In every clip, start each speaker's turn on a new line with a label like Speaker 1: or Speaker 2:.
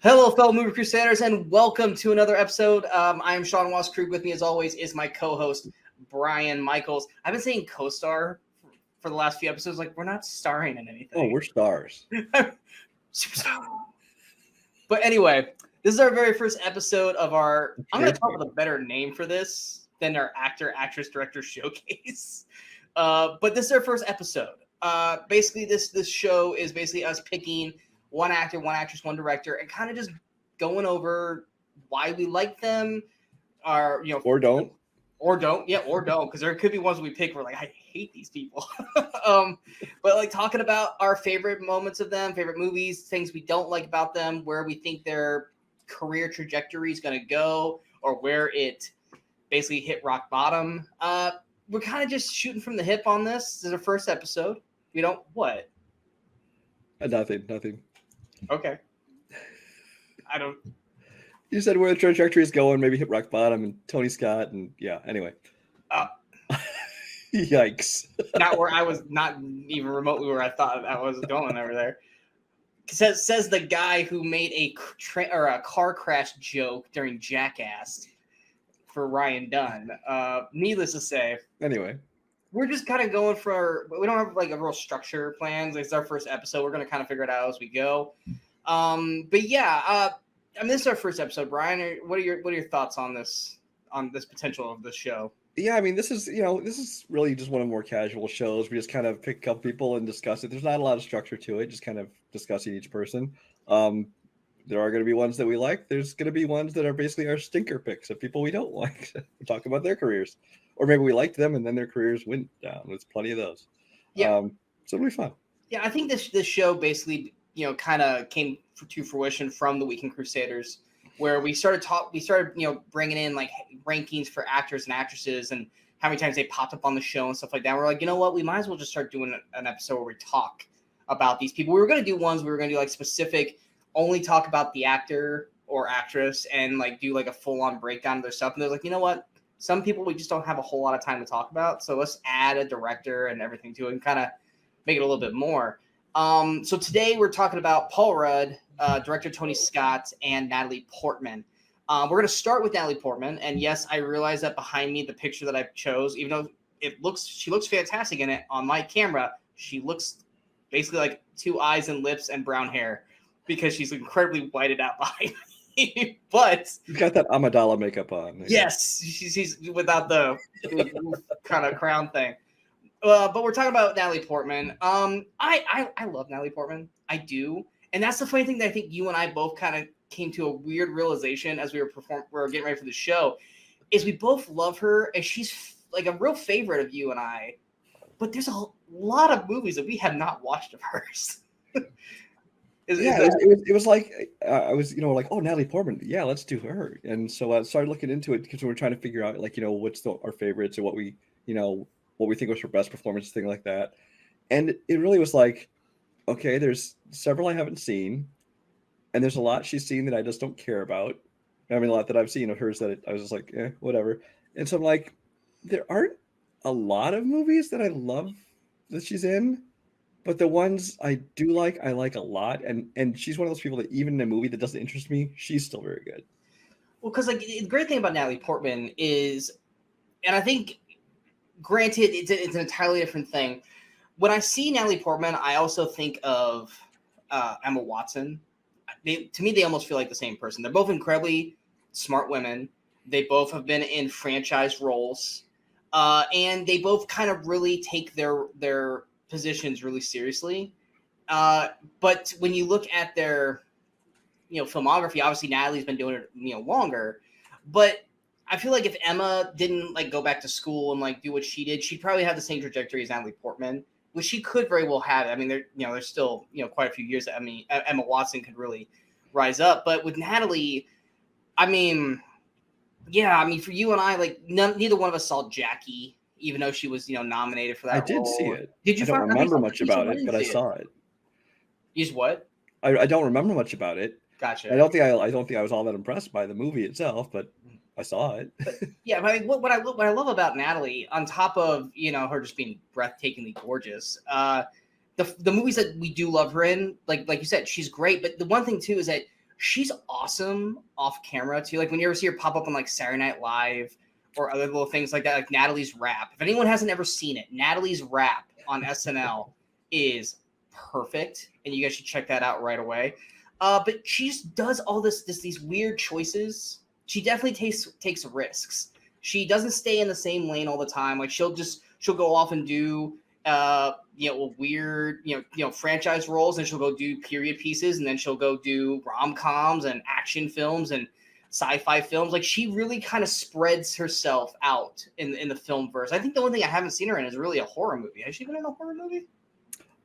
Speaker 1: Hello, fellow Movie Crusaders, and welcome to another episode. I am Sean Waskrug. With me, as always, is my co-host, Brian Michaels. I've been saying co-star for the last few episodes. Like, we're not starring in anything.
Speaker 2: Oh, we're stars.
Speaker 1: Superstar. But anyway, this is our very first episode of our... I'm going to come up with a better name for this than our actor, actress, director showcase. But this is our first episode. Basically, this show is basically us picking one actor, one actress, one director, and kind of just going over why we like them, or
Speaker 2: or don't,
Speaker 1: because there could be ones we pick where like I hate these people. But like talking about our favorite moments of them, favorite movies, things we don't like about them, where we think their career trajectory is going to go, or where it basically hit rock bottom. We're kind of just shooting from the hip on this. This is our first episode. We don't what?
Speaker 2: Nothing.
Speaker 1: Okay. I don't.
Speaker 2: You said where the trajectory is going, maybe hit rock bottom, and Tony Scott, and yeah. Anyway. Yikes!
Speaker 1: Not where I was, not even remotely where I thought I was going over there. Says the guy who made a car crash joke during Jackass for Ryan Dunn. Needless to say.
Speaker 2: Anyway.
Speaker 1: We're just kind of going for, we don't have like a real structure plans. It's our first episode. We're going to kind of figure it out as we go. But yeah, I mean, this is our first episode, Brian. What are your thoughts on this potential of the show?
Speaker 2: Yeah, I mean, this is really just one of the more casual shows. We just kind of pick a couple people and discuss it. There's not a lot of structure to it, just kind of discussing each person. There are going to be ones that we like. There's going to be ones that are basically our stinker picks of people we don't like. We talk about their careers. Or maybe we liked them and then their careers went down. There's plenty of those.
Speaker 1: Yeah.
Speaker 2: So it'll be fun.
Speaker 1: Yeah, I think this show basically, kind of came to fruition from the Weekend Crusaders, where we started bringing in like rankings for actors and actresses and how many times they popped up on the show and stuff like that. We're like, you know what? We might as well just start doing an episode where we talk about these people. We were going to do ones we were going to do like specific, only talk about the actor or actress and like do like a full-on breakdown of their stuff. And they're like, you know what? Some people we just don't have a whole lot of time to talk about, so let's add a director and everything to it and kind of make it a little bit more. So today we're talking about Paul Rudd, director Tony Scott, and Natalie Portman. We're going to start with Natalie Portman, and yes, I realize that behind me, the picture that I chose, even though she looks fantastic in it on my camera, she looks basically like two eyes and lips and brown hair because she's incredibly whited out behind me. But
Speaker 2: you've got that Amidala makeup on.
Speaker 1: Yes, she's without the kind of crown thing. But we're talking about Natalie Portman. I love Natalie Portman. I do, and that's the funny thing that I think you and I both kind of came to a weird realization as we were getting ready for the show, is we both love her, and she's like a real favorite of you and I. But there's a lot of movies that we have not watched of hers.
Speaker 2: It was like I was, like, oh, Natalie Portman, yeah, let's do her. And so I started looking into it because we were trying to figure out, like, what's our favorites and what we think was her best performance, thing like that. And it really was like, okay, there's several I haven't seen, and there's a lot she's seen that I just don't care about. I mean, a lot that I've seen of hers that I was just like, whatever. And so I'm like, there aren't a lot of movies that I love that she's in. But the ones I do like, I like a lot. And she's one of those people that even in a movie that doesn't interest me, she's still very good.
Speaker 1: Well, because like the great thing about Natalie Portman is, and I think, granted, it's an entirely different thing. When I see Natalie Portman, I also think of Emma Watson. To me, they almost feel like the same person. They're both incredibly smart women. They both have been in franchise roles. And they both kind of really take their positions really seriously, but when you look at their filmography, obviously Natalie's been doing it longer, but I feel like if Emma didn't like go back to school and like do what she did, she'd probably have the same trajectory as Natalie Portman, which she could very well have. I mean, there's still quite a few years that Emma Watson could really rise up, but with Natalie, I mean, for you and I, like neither one of us saw Jackie, even though she was, nominated for that.
Speaker 2: I did
Speaker 1: role.
Speaker 2: See it.
Speaker 1: Did you?
Speaker 2: I don't remember much about it, but I saw it.
Speaker 1: You just what?
Speaker 2: I don't remember much about it.
Speaker 1: Gotcha.
Speaker 2: I don't think I was all that impressed by the movie itself, but I saw it.
Speaker 1: But I mean, what I love about Natalie, on top of her just being breathtakingly gorgeous, the movies that we do love her in, like you said, she's great. But the one thing too is that she's awesome off camera too. Like when you ever see her pop up on like Saturday Night Live or other little things like that, like Natalie's rap. If anyone hasn't ever seen it, Natalie's rap on SNL is perfect, and you guys should check that out right away. But she just does all these weird choices. She definitely takes risks. She doesn't stay in the same lane all the time. Like she'll go off and do weird franchise roles, and she'll go do period pieces, and then she'll go do rom-coms and action films and sci-fi films. Like she really kind of spreads herself out in the film verse. I think the only thing I haven't seen her in is really a horror movie. Has she been in a horror movie?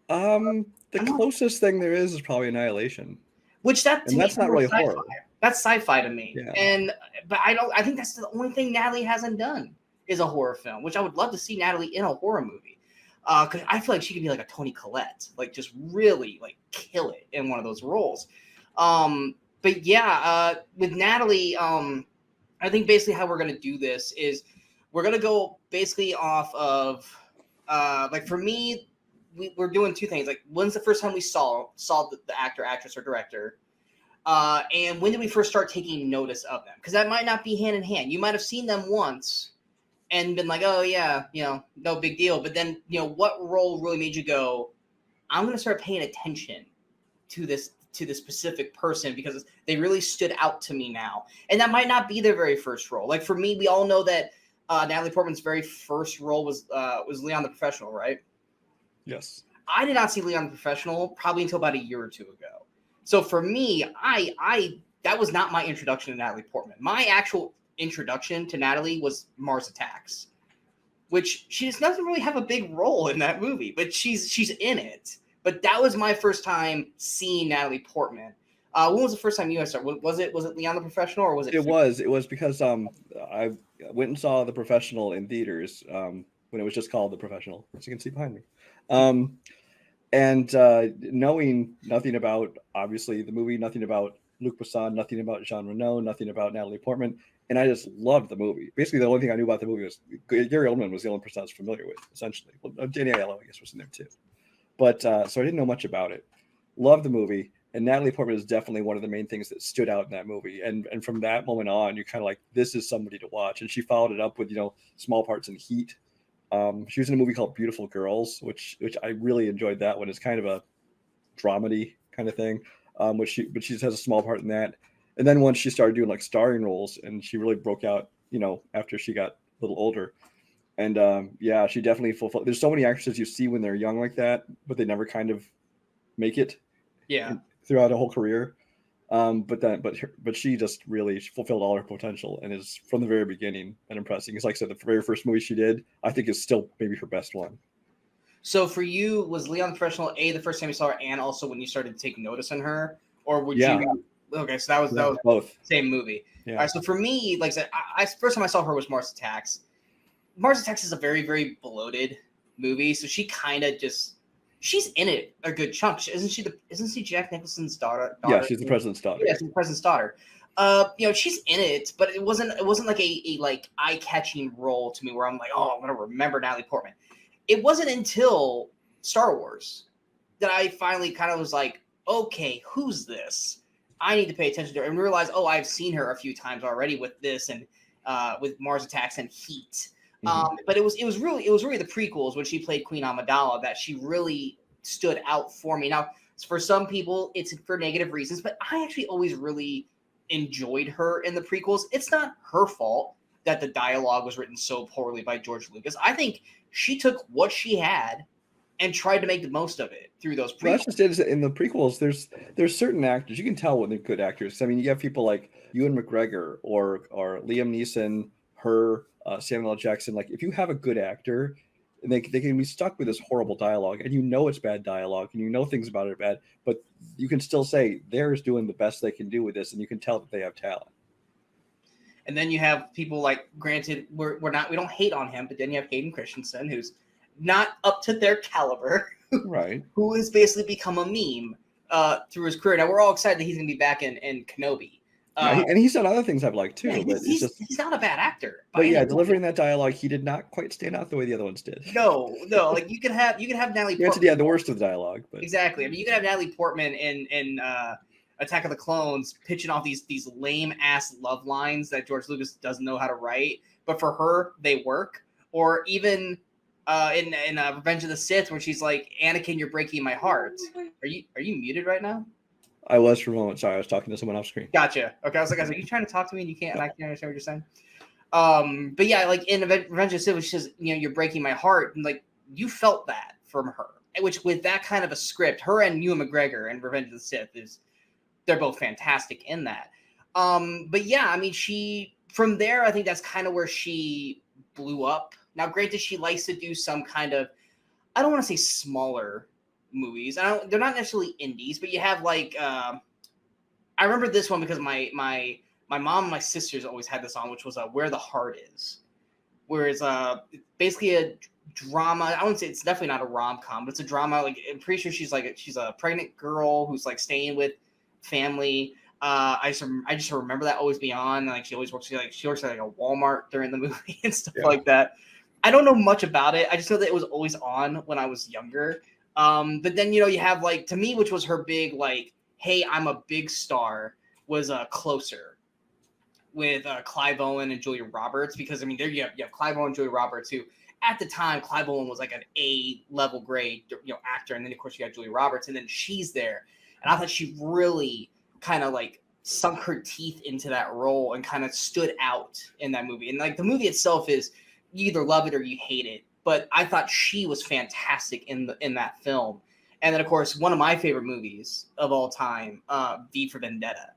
Speaker 2: The closest thing there is probably Annihilation.
Speaker 1: Which that's
Speaker 2: not really horror.
Speaker 1: That's sci-fi to me.
Speaker 2: Yeah.
Speaker 1: But I think that's the only thing Natalie hasn't done is a horror film, which I would love to see Natalie in a horror movie. Because I feel like she could be like a Toni Collette, like just really like kill it in one of those roles. But yeah, with Natalie, I think basically how we're gonna do this is we're gonna go basically off of like for me, we're doing two things. Like when's the first time we saw the actor, actress, or director? And when did we first start taking notice of them? Because that might not be hand in hand. You might have seen them once and been like, oh yeah, no big deal. But then, what role really made you go, I'm going to start paying attention to this specific person because they really stood out to me now. And that might not be their very first role. Like for me, we all know that Natalie Portman's very first role was Leon the Professional, right?
Speaker 2: Yes.
Speaker 1: I did not see Leon the Professional probably until about a year or two ago. So for me, that was not my introduction to Natalie Portman. My actual introduction to Natalie was Mars Attacks, which she just doesn't really have a big role in that movie, but she's in it. But that was my first time seeing Natalie Portman. When was the first time you guys saw? Was it Leon the Professional or was it? It
Speaker 2: was because I went and saw The Professional in theaters when it was just called The Professional, as you can see behind me. And knowing nothing about obviously the movie, nothing about Luc Besson, nothing about Jean Reno, nothing about Natalie Portman, and I just loved the movie. Basically, the only thing I knew about the movie was Gary Oldman was the only person I was familiar with, essentially. Well, Danny Aiello, I guess, was in there too. But so I didn't know much about it. Loved the movie, and Natalie Portman is definitely one of the main things that stood out in that movie. And from that moment on, you're kind of like, this is somebody to watch. And she followed it up with small parts in Heat. She was in a movie called Beautiful Girls, which I really enjoyed that one. It's kind of a dramedy kind of thing, but she just has a small part in that. And then once she started doing like starring roles, and she really broke out, after she got a little older. And she definitely fulfilled. There's so many actresses you see when they're young like that, but they never kind of make it.
Speaker 1: Yeah.
Speaker 2: Throughout a whole career. But she just really fulfilled all her potential and is from the very beginning and impressing. It's like I said, the very first movie she did, I think is still maybe her best one. So
Speaker 1: for you, was Leon the Professional the first time you saw her, and also when you started to take notice in her, or would you? Okay, so that was
Speaker 2: both
Speaker 1: same movie.
Speaker 2: Yeah.
Speaker 1: All right, so for me, like I said, first time I saw her was Mars Attacks. Mars Attacks is a very, very bloated movie, so she kind of just. She's in it a good chunk, isn't she Jack Nicholson's daughter?
Speaker 2: Yeah, she's the president's daughter.
Speaker 1: Yeah, she's the president's daughter. She's in it, but it wasn't like a like eye-catching role to me where I'm like, oh, I'm gonna remember Natalie Portman. It wasn't until Star Wars that I finally kind of was like, okay, who's this? I need to pay attention to her and realize, oh, I've seen her a few times already with this and with Mars Attacks and Heat. But it was really the prequels when she played Queen Amidala that she really stood out for me. Now, for some people, it's for negative reasons, but I actually always really enjoyed her in the prequels. It's not her fault that the dialogue was written so poorly by George Lucas. I think she took what she had and tried to make the most of it through those prequels.
Speaker 2: Well, that's just it. In the prequels, there's certain actors you can tell when they're good actors. I mean, you have people like Ewan McGregor or Liam Neeson, Samuel L. Jackson. Like, if you have a good actor, and they can be stuck with this horrible dialogue, and it's bad dialogue, and things about it are bad, but you can still say they're doing the best they can do with this, and you can tell that they have talent.
Speaker 1: And then you have people like, granted, we don't hate on him, but then you have Hayden Christensen, who's not up to their caliber,
Speaker 2: right?
Speaker 1: Who has basically become a meme through his career. Now we're all excited that he's going to be back in Kenobi.
Speaker 2: And he's done other things I've liked too.
Speaker 1: Yeah,
Speaker 2: but
Speaker 1: he's not a bad actor.
Speaker 2: But yeah, delivering that dialogue, he did not quite stand out the way the other ones did.
Speaker 1: No. Like you could have Natalie Portman.
Speaker 2: Yeah, the worst of the dialogue. But.
Speaker 1: Exactly. I mean, you could have Natalie Portman in Attack of the Clones, pitching off these lame ass love lines that George Lucas doesn't know how to write, but for her they work. Or even in Revenge of the Sith, where she's like, "Anakin, you're breaking my heart." Are you muted right now?
Speaker 2: I was for a moment. Sorry, I was talking to someone off screen.
Speaker 1: Gotcha. Okay, I was like, are you trying to talk to me and you can't, and I can't understand what you're saying? But yeah, like in Revenge of the Sith, she says, "You're breaking my heart," and like you felt that from her. Which with that kind of a script, her and Ewan McGregor in Revenge of the Sith they're both fantastic in that. But yeah, I mean, from there, I think that's kind of where she blew up. Now, granted, she likes to do some kind of, I don't want to say smaller movies. They're not necessarily indies, but you have like, I remember this one because my mom and my sisters always had this on, which was Where the Heart Is, where it's basically a drama. I wouldn't say it's definitely not a rom-com, but it's a drama. Like, I'm pretty sure she's a pregnant girl who's like staying with family. I just remember that always be on. Like she works at like a Walmart during the movie and stuff like that. I don't know much about it. I just know that it was always on when I was younger. But then you have like, to me, which was her big like, hey, I'm a big star, was Closer with Clive Owen and Julia Roberts, because I mean there you have Clive Owen and Julia Roberts, who at the time Clive Owen was like an A level grade actor, and then of course you got Julia Roberts, and then she's there. And I thought she really kind of like sunk her teeth into that role and kind of stood out in that movie. And like the movie itself is, you either love it or you hate it. But I thought she was fantastic in that film. And then of course, one of my favorite movies of all time, V for Vendetta.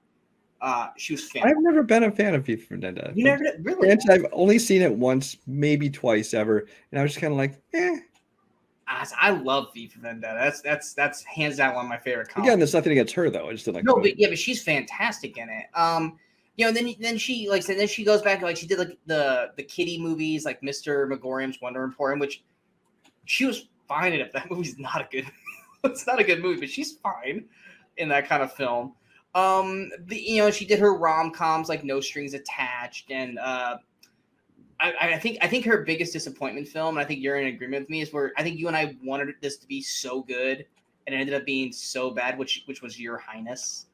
Speaker 1: She was fantastic.
Speaker 2: I've never been a fan of V for Vendetta.
Speaker 1: You never did? Really?
Speaker 2: Granted, I've only seen it once, maybe twice ever, and I was just kind of like, eh.
Speaker 1: I love V for Vendetta. That's hands down one of my favorite comedies.
Speaker 2: Again, there's nothing against her though. I just didn't like.
Speaker 1: No, but she's fantastic in it. Then she like said, then she goes back, like she did like the kiddie movies like Mr. Megorium's Wonder Emporium, which she was fine in it. That movie's not a good. It's not a good movie, but she's fine in that kind of film. She did her rom-coms like No Strings Attached, and I think her biggest disappointment film, and I think you're in agreement with me, is where I think you and I wanted this to be so good, and it ended up being so bad, which was Your Highness.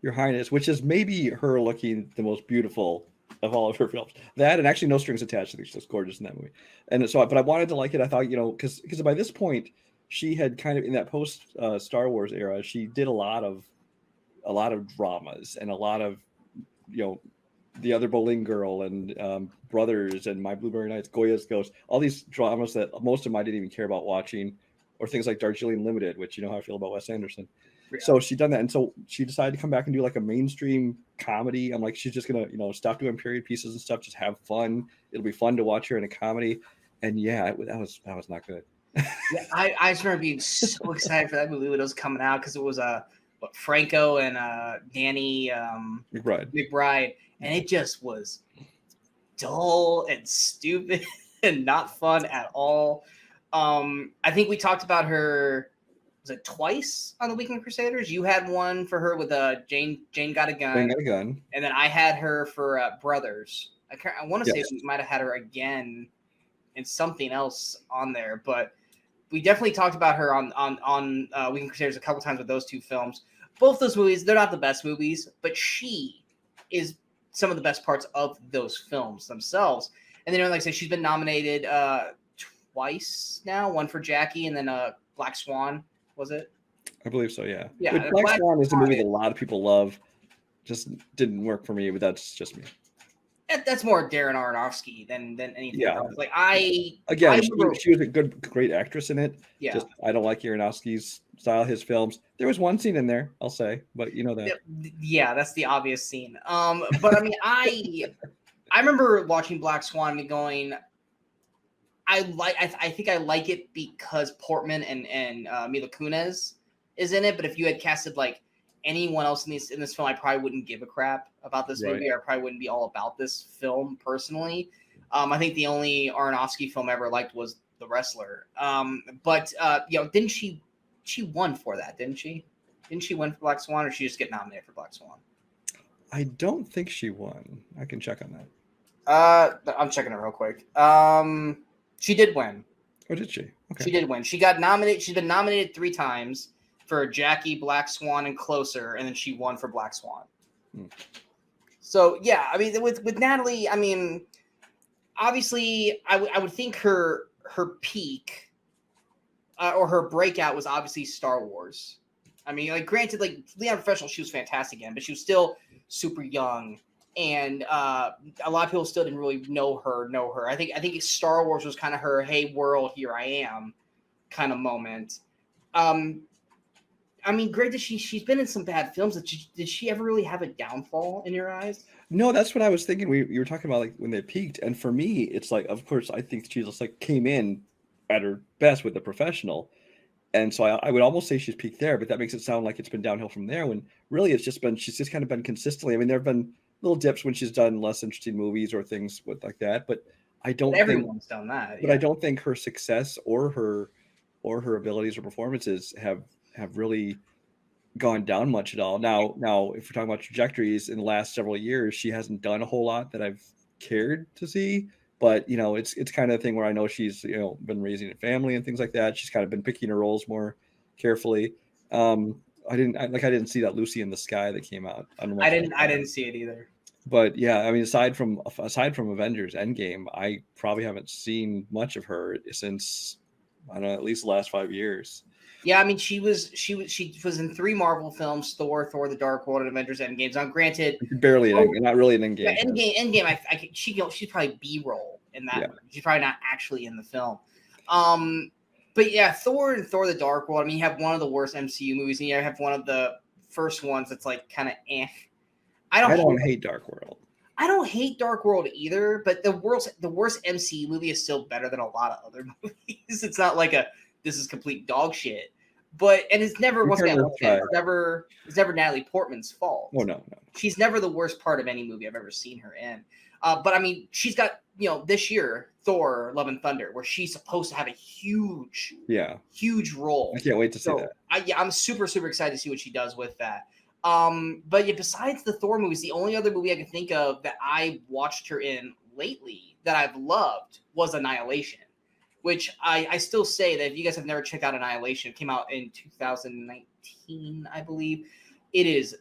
Speaker 2: Your Highness, which is maybe her looking the most beautiful of all of her films. That, and actually No Strings Attached, I think she's gorgeous in that movie. And so, but I wanted to like it. I thought, because by this point, she had kind of, in that post Star Wars era, she did a lot of dramas and a lot of, The Other Boleyn Girl and Brothers and My Blueberry Nights, Goya's Ghost, all these dramas that most of them I didn't even care about watching, or things like Darjeeling Limited, which you know how I feel about Wes Anderson. Yeah. So she done that, and so she decided to come back and do like a mainstream comedy. I'm like, she's just gonna stop doing period pieces and stuff, just have fun. It'll be fun to watch her in a comedy, and yeah, that was not good.
Speaker 1: Yeah, I just remember being so excited for that movie when it was coming out, because it was Franco and Danny McBride. And it just was dull and stupid and not fun at all. I think we talked about her, was it twice on the Weekend Crusaders? You had one for her with Jane Got a Gun.
Speaker 2: Jane Got a Gun.
Speaker 1: And then I had her for Brothers. I want to say we might have had her again in something else on there. But we definitely talked about her on Weekend Crusaders a couple times with those two films. Both those movies, they're not the best movies, but she is some of the best parts of those films themselves. And then, like I said, she's been nominated twice now, one for Jackie and then Black Swan, was it?
Speaker 2: I believe so, yeah.
Speaker 1: Yeah.
Speaker 2: But Black Swan is a movie that a lot of people love. Just didn't work for me, but that's just me.
Speaker 1: That's more Darren Aronofsky than anything else. Like she
Speaker 2: was a great actress in it.
Speaker 1: Yeah.
Speaker 2: Just, I don't like Aronofsky's style, his films. There was one scene in there, I'll say, but you know that.
Speaker 1: Yeah, that's the obvious scene. But I mean, I remember watching Black Swan and going, I think I like it because Portman and Mila Kunis is in it. But if you had casted like anyone else in this film, I probably wouldn't give a crap about this movie. Or I probably wouldn't be all about this film personally. I think the only Aronofsky film I ever liked was The Wrestler. But didn't she won for that, didn't she? Didn't she win for Black Swan, or did she just get nominated for Black Swan?
Speaker 2: I don't think she won. I can check on
Speaker 1: that. I'm checking it real quick. She did win.
Speaker 2: Oh, did she? Okay.
Speaker 1: She did win. She got nominated. She's been nominated 3 times. for Jackie, Black Swan, and Closer, and then she won for Black Swan.
Speaker 2: Hmm.
Speaker 1: So yeah, I mean, with Natalie, I mean, obviously, I would think her peak or her breakout was obviously Star Wars. I mean, like, granted, like, Leon Professional, she was fantastic again, but she was still super young, and a lot of people still didn't really know her. I think Star Wars was kind of her, hey world, here I am, kind of moment. I mean, great that she's been in some bad films. Did she ever really have a downfall in your eyes?
Speaker 2: No, that's what I was thinking. You were talking about like when they peaked, and for me, it's like, of course, I think she just like came in at her best with The Professional, and so I would almost say she's peaked there, but that makes it sound like it's been downhill from there. When really she's just kind of been consistently. I mean, there have been little dips when she's done less interesting movies or things with like that, but I don't think
Speaker 1: Everyone's done that.
Speaker 2: but I don't think her success or her abilities or performances have really gone down much at all. Now, if we're talking about trajectories in the last several years, she hasn't done a whole lot that I've cared to see. But it's kind of a thing where I know she's been raising a family and things like that. She's kind of been picking her roles more carefully. I didn't see that Lucy in the Sky that came out.
Speaker 1: I didn't see it either.
Speaker 2: But yeah, I mean, aside from Avengers Endgame, I probably haven't seen much of her since, I don't know, at least the last 5 years.
Speaker 1: Yeah, I mean, she was in 3 Marvel films: Thor, the Dark World, and Avengers Endgame. Now, granted,
Speaker 2: barely, not really an Endgame.
Speaker 1: Yeah, Endgame. She's probably B-roll in that. Yeah. She's probably not actually in the film. But yeah, Thor and Thor: The Dark World. I mean, you have one of the worst MCU movies, and you have one of the first ones that's like kind of eh.
Speaker 2: I don't hate Dark World.
Speaker 1: I don't hate Dark World either, but the worst MCU movie is still better than a lot of other movies. It's not like this is complete dog shit. But it's never it's never Natalie Portman's fault.
Speaker 2: Oh no.
Speaker 1: She's never the worst part of any movie I've ever seen her in. But I mean, she's got this year Thor: Love and Thunder, where she's supposed to have a huge role.
Speaker 2: I can't wait to see that.
Speaker 1: I'm super excited to see what she does with that. But yeah, besides the Thor movies, the only other movie I can think of that I watched her in lately that I've loved was Annihilation, which I still say that if you guys have never checked out Annihilation, it came out in 2019, I believe. It is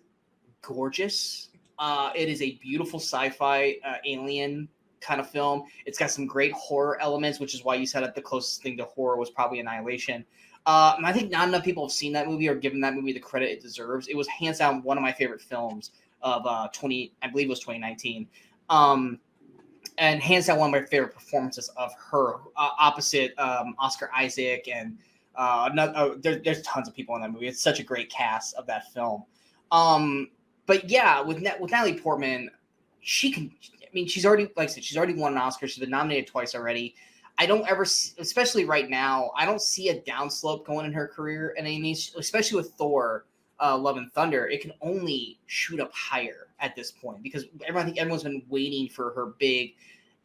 Speaker 1: gorgeous. It is a beautiful sci-fi alien kind of film. It's got some great horror elements, which is why you said that the closest thing to horror was probably Annihilation. And I think not enough people have seen that movie or given that movie the credit it deserves. It was hands down one of my favorite films of 2019. And hands down one of my favorite performances of her, opposite Oscar Isaac and there's tons of people in that movie. It's such a great cast of that film. But yeah, with Natalie Portman, she can. I mean, she's already, like I said, she's already won an Oscar. She's been nominated twice already. I don't ever, especially right now, I don't see a downslope going in her career. And I mean, especially with Thor, Love and Thunder, it can only shoot up higher at this point because I think everyone's been waiting for her big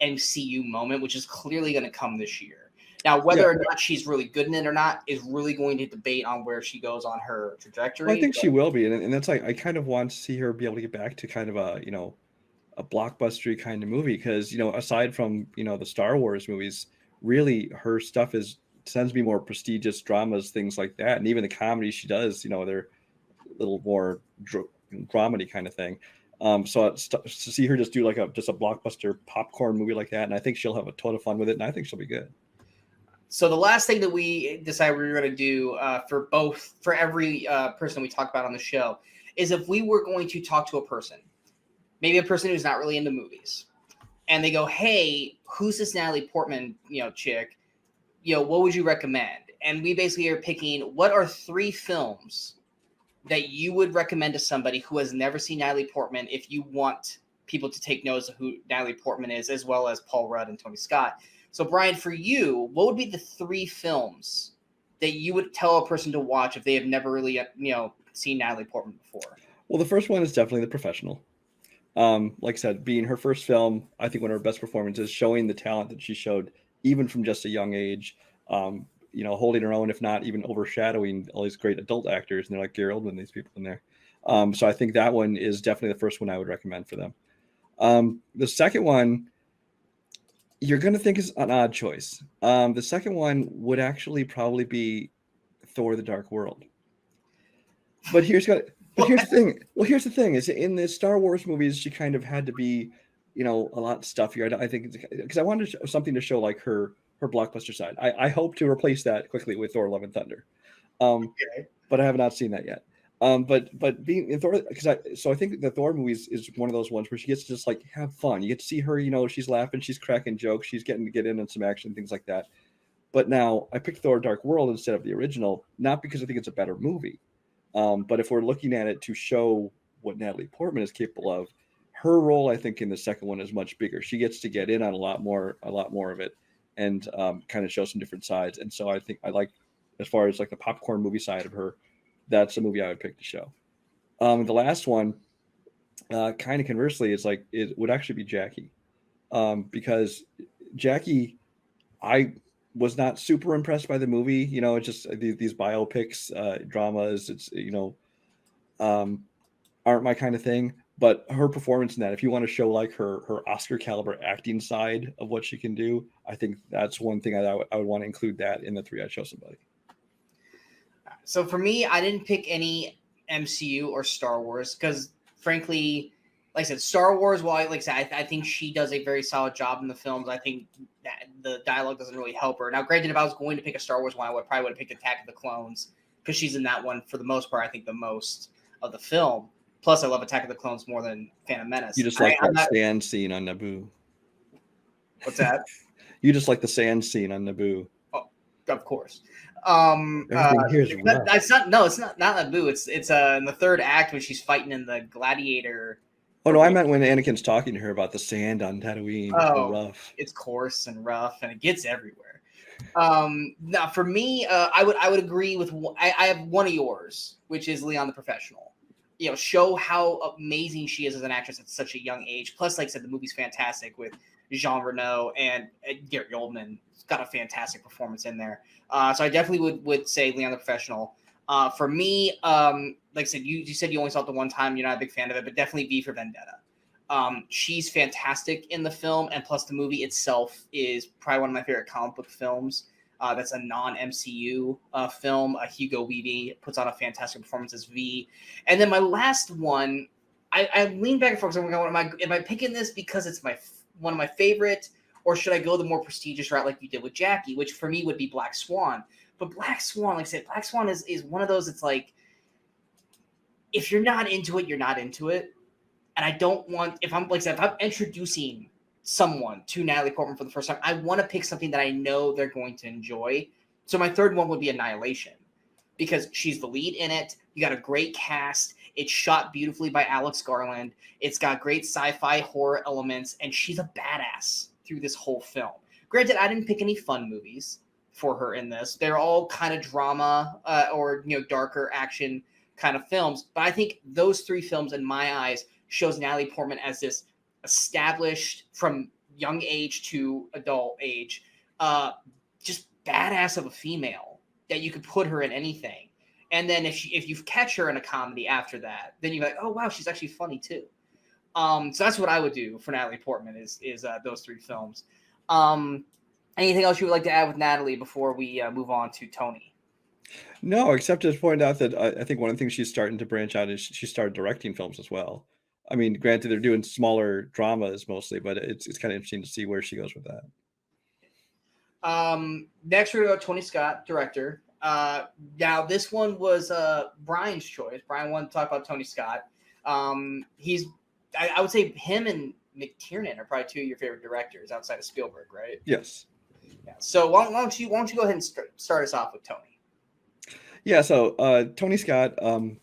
Speaker 1: MCU moment, which is clearly going to come this year. Now, whether or not she's really good in it or not is really going to debate on where she goes on her trajectory.
Speaker 2: Well, I think she will be, and that's like I kind of want to see her be able to get back to kind of a blockbustery kind of movie because aside from the Star Wars movies, really her stuff tends to be more prestigious dramas, things like that, and even the comedies she does, they're a little more dramedy kind of thing. So to see her just do like just a blockbuster popcorn movie like that, and I think she'll have a ton of fun with it, and I think she'll be good.
Speaker 1: So the last thing that we decided we were going to do for every person we talk about on the show is if we were going to talk to a person, maybe a person who's not really into movies, and they go, "Hey, who's this Natalie Portman, chick? What would you recommend?" And we basically are picking what are 3 films that you would recommend to somebody who has never seen Natalie Portman if you want people to take notice of who Natalie Portman is, as well as Paul Rudd and Tony Scott. So, Brian, for you, what would be the 3 films that you would tell a person to watch if they have never really, seen Natalie Portman before?
Speaker 2: Well, the first one is definitely The Professional. Like I said, being her first film, I think one of her best performances, showing the talent that she showed even from just a young age, holding her own, if not even overshadowing all these great adult actors, and they're like Gary Oldman, these people in there. So I think that one is definitely the first one I would recommend for them. The second one, you're going to think is an odd choice. The second one would actually probably be Thor: The Dark World. But here's the thing. Well, here's the thing: is in the Star Wars movies, she kind of had to be, a lot stuffier. I think because I wanted something to show like her blockbuster side. I hope to replace that quickly with Thor: Love and Thunder,
Speaker 1: Okay.
Speaker 2: but I have not seen that yet. But being in Thor, I think the Thor movies is one of those ones where she gets to just like have fun. You get to see her, she's laughing, she's cracking jokes, she's getting to get in on some action, things like that. But now I picked Thor: Dark World instead of the original, not because I think it's a better movie. But if we're looking at it to show what Natalie Portman is capable of, her role, I think, in the second one is much bigger. She gets to get in on a lot more of it, and kind of show some different sides. And so I think I like, as far as like the popcorn movie side of her, that's a movie I would pick to show. The last one, kind of conversely, is like it would actually be Jackie, because Jackie, I was not super impressed by the movie. It's just these biopics, dramas. It's aren't my kind of thing. But her performance in that, if you want to show like her Oscar caliber acting side of what she can do, I think that's one thing I would want to include that in the three I'd show somebody.
Speaker 1: So for me, I didn't pick any MCU or Star Wars because, frankly, like I said, Star Wars, while I think she does a very solid job in the films. I think that the dialogue doesn't really help her. Now, granted, if I was going to pick a Star Wars one, I probably would have picked Attack of the Clones because she's in that one for the most part. I think the most of the film. Plus, I love Attack of the Clones more than Phantom Menace.
Speaker 2: You just like that sand scene on Naboo.
Speaker 1: What's that?
Speaker 2: You just like the sand scene on Naboo.
Speaker 1: Oh, of course.
Speaker 2: Here's
Speaker 1: it's not Naboo. It's in the third act when she's fighting in the gladiator.
Speaker 2: Oh no, I meant when Anakin's talking to her about the sand on Tatooine.
Speaker 1: Oh,
Speaker 2: rough.
Speaker 1: It's coarse and rough, and it gets everywhere. Now for me, I would agree with. I have one of yours, which is Leon the Professional. Show how amazing she is as an actress at such a young age. Plus, like I said, the movie's fantastic with Jean Reno and Gary Oldman. It's got a fantastic performance in there. So I definitely would say Leon the Professional. For me, like I said, you said you only saw it the one time. You're not a big fan of it, but definitely V for Vendetta. She's fantastic in the film, and plus the movie itself is probably one of my favorite comic book films. That's a non-MCU film. Hugo Weaving puts on a fantastic performance as V. And then my last one, I lean back and forth. Am I picking this because it's one of my favorite, or should I go the more prestigious route like you did with Jackie, which for me would be Black Swan? But Black Swan, like I said, Black Swan is one of those. It's like, if you're not into it, you're not into it. And I don't want, if I'm introducing someone to Natalie Portman for the first time, I want to pick something that I know they're going to enjoy. So my third one would be Annihilation, because she's the lead in it. You got a great cast. It's shot beautifully by Alex Garland. It's got great sci-fi horror elements, and she's a badass through this whole film. Granted, I didn't pick any fun movies for her in this. They're all kind of drama or darker action kind of films. But I think those three films, in my eyes, shows Natalie Portman as this established from young age to adult age, just badass of a female that you could put her in anything. And then if you catch her in a comedy after that, then you're like, oh wow, she's actually funny too. So that's what I would do for Natalie Portman is those three films. Anything else you would like to add with Natalie before we move on to Tony?
Speaker 2: No, except to point out that I think one of the things she's starting to branch out is she started directing films as well. I mean, granted, they're doing smaller dramas mostly, but it's kind of interesting to see where she goes with that.
Speaker 1: Next, we're going to go Tony Scott, director. Now, this one was Brian's choice. Brian wanted to talk about Tony Scott. I would say him and McTiernan are probably two of your favorite directors outside of Spielberg, right?
Speaker 2: Yes.
Speaker 1: Yeah. So why don't you go ahead and start us off with Tony?
Speaker 2: Yeah. So Tony Scott,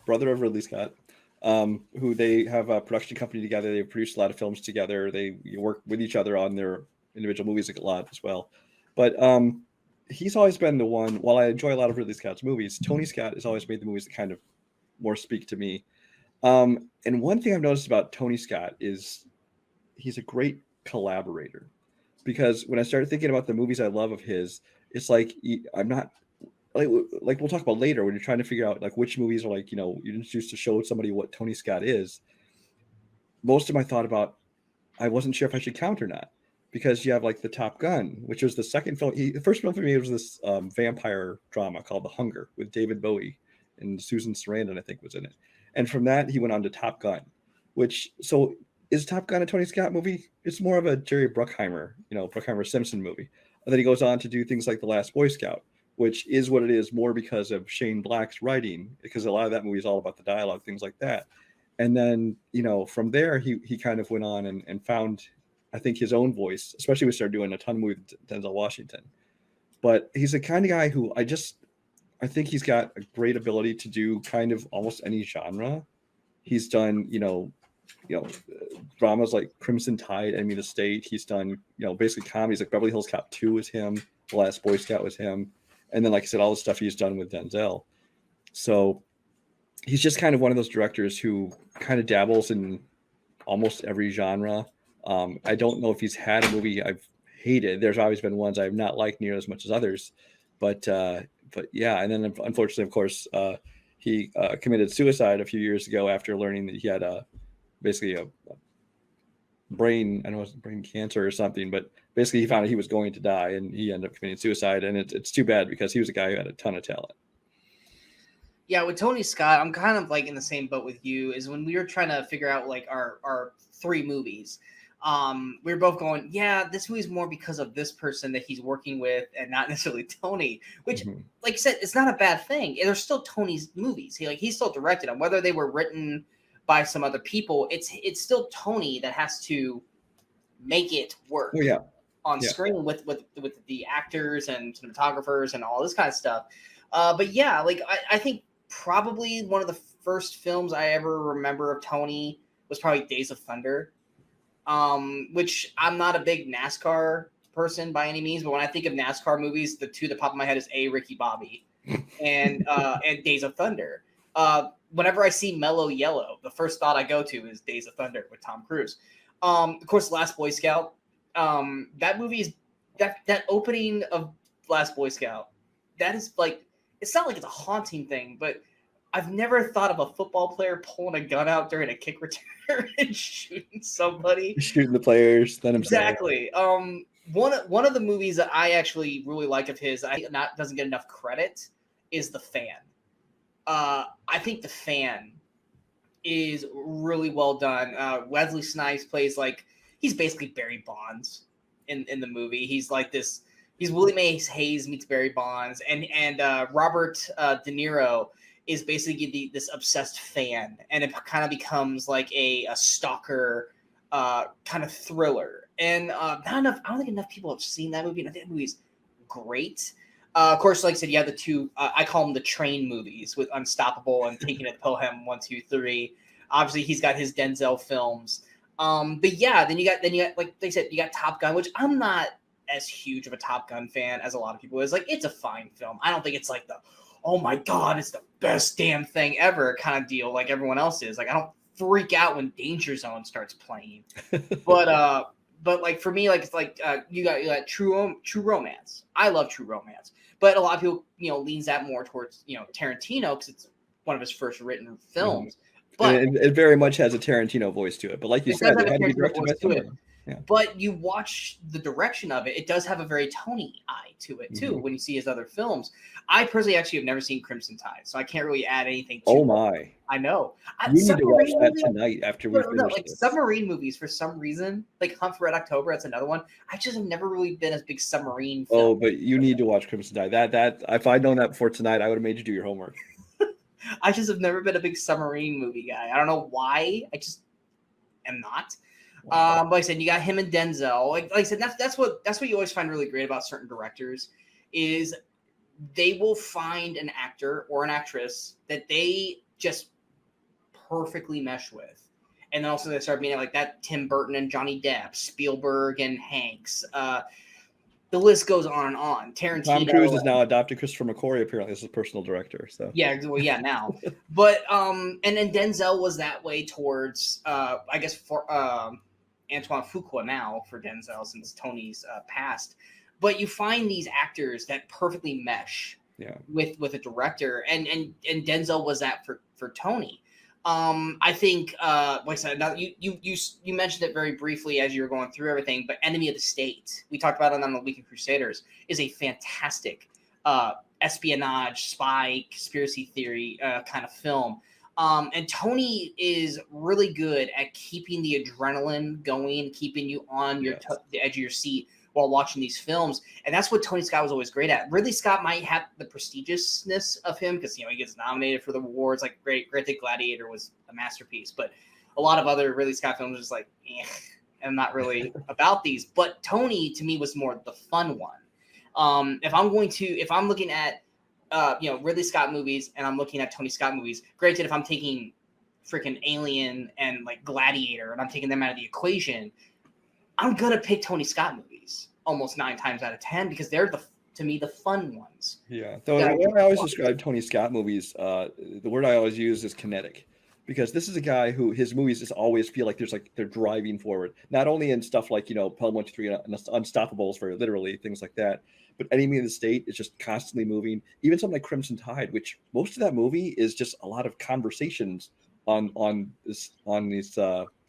Speaker 2: brother of Ridley Scott. Who they have a production company together. They produce a lot of films together. They work with each other on their individual movies a lot as well. But he's always been the one, while I enjoy a lot of Ridley Scott's movies, Tony Scott has always made the movies that kind of more speak to me. And one thing I've noticed about Tony Scott is he's a great collaborator. Because when I started thinking about the movies I love of his, it's like I'm not, like we'll talk about later when you're trying to figure out like which movies are like, you're introduced to show somebody what Tony Scott is. Most of my thought about, I wasn't sure if I should count or not, because you have like the Top Gun, which was the second film. The first film for me was this vampire drama called The Hunger with David Bowie and Susan Sarandon, I think, was in it. And from that, he went on to Top Gun, which, so is Top Gun a Tony Scott movie? It's more of a Jerry Bruckheimer, Bruckheimer Simpson movie. And then he goes on to do things like The Last Boy Scout, which is what it is more because of Shane Black's writing, because a lot of that movie is all about the dialogue, things like that. And then, from there, he kind of went on and found, I think, his own voice, especially when he started doing a ton of movies with Denzel Washington. But he's the kind of guy who I think he's got a great ability to do kind of almost any genre. He's done, dramas like Crimson Tide, Enemy of the State. He's done, basically comedies like Beverly Hills Cop 2 was him. The Last Boy Scout was him. And then, like I said, all the stuff he's done with Denzel. So he's just kind of one of those directors who kind of dabbles in almost every genre. I don't know if he's had a movie I've hated. There's always been ones I've not liked near as much as others. But yeah, and then unfortunately, of course, he committed suicide a few years ago after learning that he had basically a brain, I don't know, it was brain cancer or something, but basically he found out he was going to die and he ended up committing suicide. And it's too bad because he was a guy who had a ton of talent.
Speaker 1: Yeah, with Tony Scott, I'm kind of like in the same boat with you. Is when we were trying to figure out like our 3 movies, we were both going, yeah, this movie's more because of this person that he's working with and not necessarily Tony, which, like I said, it's not a bad thing. They're still Tony's movies. He still directed them, whether they were written by some other people. It's still Tony that has to make it work on screen with the actors and cinematographers and all this kind of stuff. But yeah, like I think probably one of the first films I ever remember of Tony was probably Days of Thunder, which I'm not a big NASCAR person by any means, but when I think of NASCAR movies, the 2 that pop in my head is Ricky Bobby and Days of Thunder. Whenever I see Mellow Yellow, the first thought I go to is Days of Thunder with Tom Cruise. Of course, Last Boy Scout. That movie is that opening of Last Boy Scout. That is like, it's not like it's a haunting thing, but I've never thought of a football player pulling a gun out during a kick return and shooting somebody.
Speaker 2: Shooting the players, then himself.
Speaker 1: Exactly. One of the movies that I actually really like of his, I think doesn't get enough credit, is The Fan. I think The Fan is really well done. Wesley Snipes plays he's basically Barry Bonds in the movie. He's like this. He's Willie Mays Hayes meets Barry Bonds, and Robert De Niro is basically this obsessed fan, and it kind of becomes like a stalker kind of thriller. And I don't think enough people have seen that movie, and I think that movie's great. Of course, like I said, you have the 2, I call them the train movies with Unstoppable and Taking It to Pelham 1, 2, 3. Obviously, he's got his Denzel films. But yeah, then you got like they said, you got Top Gun, which I'm not as huge of a Top Gun fan as a lot of people is. Like, it's a fine film. I don't think it's like the, oh my God, it's the best damn thing ever kind of deal like everyone else is. Like, I don't freak out when Danger Zone starts playing. But like for me, like it's like you got True Romance. I love True Romance. But a lot of people, leans that more towards, Tarantino because it's one of his first written films. But
Speaker 2: it very much has a Tarantino voice to it. But like you said, it had to be directed by someone. Yeah.
Speaker 1: But you watch the direction of it, it does have a very Tony eye to it, too, when you see his other films. I personally actually have never seen Crimson Tide, so I can't really add anything to it.
Speaker 2: Oh, my.
Speaker 1: I know.
Speaker 2: You need to watch that tonight after we finish this.
Speaker 1: Submarine movies, for some reason, like Hunt for Red October, that's another one. I just have never really been a big submarine film.
Speaker 2: Oh, but you need to watch Crimson Tide. That if I'd known that before tonight, I would have made you do your homework.
Speaker 1: I just have never been a big submarine movie guy. I don't know why. I just am not. Like I said, you got him and Denzel. Like I said, that's what you always find really great about certain directors is they will find an actor or an actress that they just perfectly mesh with. And then also they start being like that Tim Burton and Johnny Depp, Spielberg and Hanks. The list goes on and on. Tarantino.
Speaker 2: Tom Cruise has now adopted Christopher McQuarrie apparently as his personal director. So
Speaker 1: yeah, well, yeah, now. But and then Denzel was that way towards I guess for Antoine Fuqua now for Denzel since Tony's passed. But you find these actors that perfectly mesh with a director, and Denzel was that for Tony. I think like I said, now you mentioned it very briefly as you were going through everything, but Enemy of the State, we talked about it on the Weekend Crusaders, is a fantastic espionage, spy, conspiracy theory kind of film. And Tony is really good at keeping the adrenaline going, keeping you on your the edge of your seat while watching these films. And that's what Tony Scott was always great at. Ridley Scott might have the prestigiousness of him because, he gets nominated for the awards. Like, granted, Gladiator was a masterpiece, but a lot of other Ridley Scott films are just like, I'm not really about these. But Tony, to me, was more the fun one. If I'm looking at Ridley Scott movies and I'm looking at Tony Scott movies, granted, if I'm taking freaking Alien and like Gladiator and I'm taking them out of the equation, I'm going to pick Tony Scott movies almost 9 times out of 10 because they're to me the fun ones.
Speaker 2: Yeah. So the way I always describe Tony Scott movies, the word I always use is kinetic. Because this is a guy who his movies just always feel like they're driving forward. Not only in stuff like, Pelham 1, 2, 3, Unstoppables, very literally, things like that. But Enemy of the State is just constantly moving. Even something like Crimson Tide, which most of that movie is just a lot of conversations on this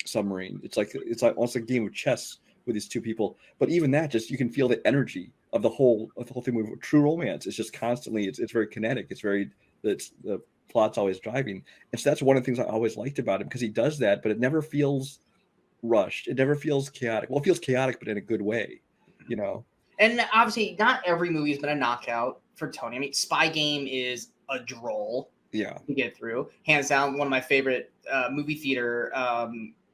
Speaker 2: submarine. It's like almost like a game of chess with these two people. But even that, just you can feel the energy of the whole thing. True Romance is just constantly. It's very kinetic. The plot's always driving. And so that's one of the things I always liked about him, because he does that, but it never feels rushed. It never feels chaotic. Well, it feels chaotic, but in a good way, And
Speaker 1: obviously, not every movie has been a knockout for Tony. I mean, Spy Game is a droll to get through. Hands down, one of my favorite movie theater,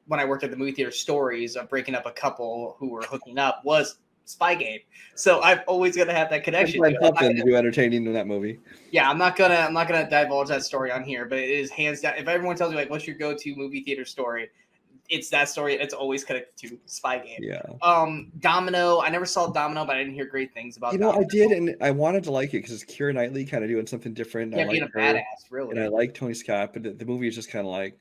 Speaker 1: when I worked at the movie theater stories of breaking up a couple who were hooking up, was Spy Game. So I've always got to have that connection.
Speaker 2: Something to do entertaining in that movie.
Speaker 1: Yeah, I'm not gonna divulge that story on here, but it is hands down. If everyone tells you like what's your go-to movie theater story, it's that story. It's always connected to Spy Game.
Speaker 2: Yeah.
Speaker 1: Domino. I never saw Domino, but I didn't hear great things about. Domino.
Speaker 2: I did, and I wanted to like it because it's Keira Knightley kind of doing something different.
Speaker 1: Yeah, being a badass, really.
Speaker 2: And I like Tony Scott, but the movie is just kind of like,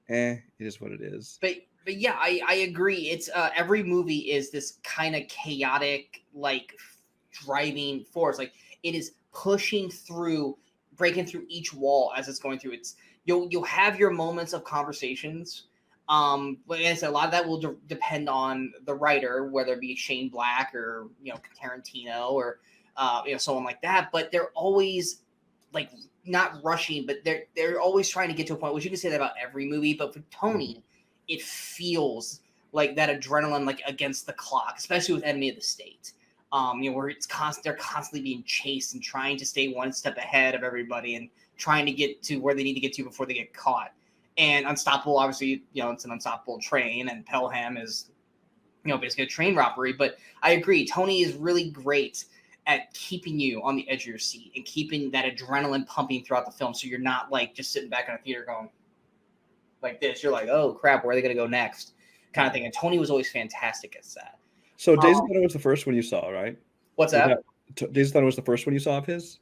Speaker 2: it is what it is.
Speaker 1: But yeah, I agree. It's every movie is this kind of chaotic, like driving force. Like it is pushing through, breaking through each wall as it's going through. It's you'll have your moments of conversations. Like I said, a lot of that will depend on the writer, whether it be Shane Black or Tarantino or someone like that. But they're always like not rushing, but they're always trying to get to a point. Which you can say that about every movie, but for Tony, it feels like that adrenaline, like against the clock, especially with Enemy of the State. Where they're constantly being chased and trying to stay one step ahead of everybody and trying to get to where they need to get to before they get caught. And Unstoppable, obviously, it's an unstoppable train, and Pelham is, basically a train robbery. But I agree, Tony is really great at keeping you on the edge of your seat and keeping that adrenaline pumping throughout the film, so you're not like just sitting back in a theater going like this. You're like, oh crap, where are they going to go next? Kind of thing. And Tony was always fantastic at that.
Speaker 2: So Days of Thunder was the first one you saw, right?
Speaker 1: What's that?
Speaker 2: Days of Thunder was the first one you saw of his?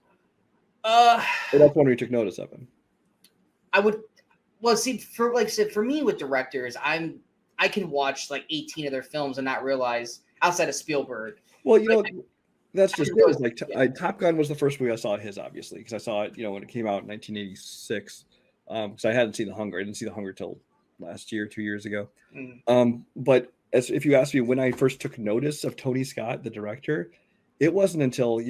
Speaker 1: Or
Speaker 2: that's one where you took notice of him.
Speaker 1: I would. Well, see, for like I said, for me with directors, I can watch like 18 of their films and not realize outside of Spielberg.
Speaker 2: Well, that's just it. Like Top Gun was the first movie I saw his, obviously, because I saw it, when it came out in 1986. Because I hadn't seen The Hunger. I didn't see The Hunger till last year, 2 years ago. But if you ask me when I first took notice of Tony Scott, the director, it wasn't until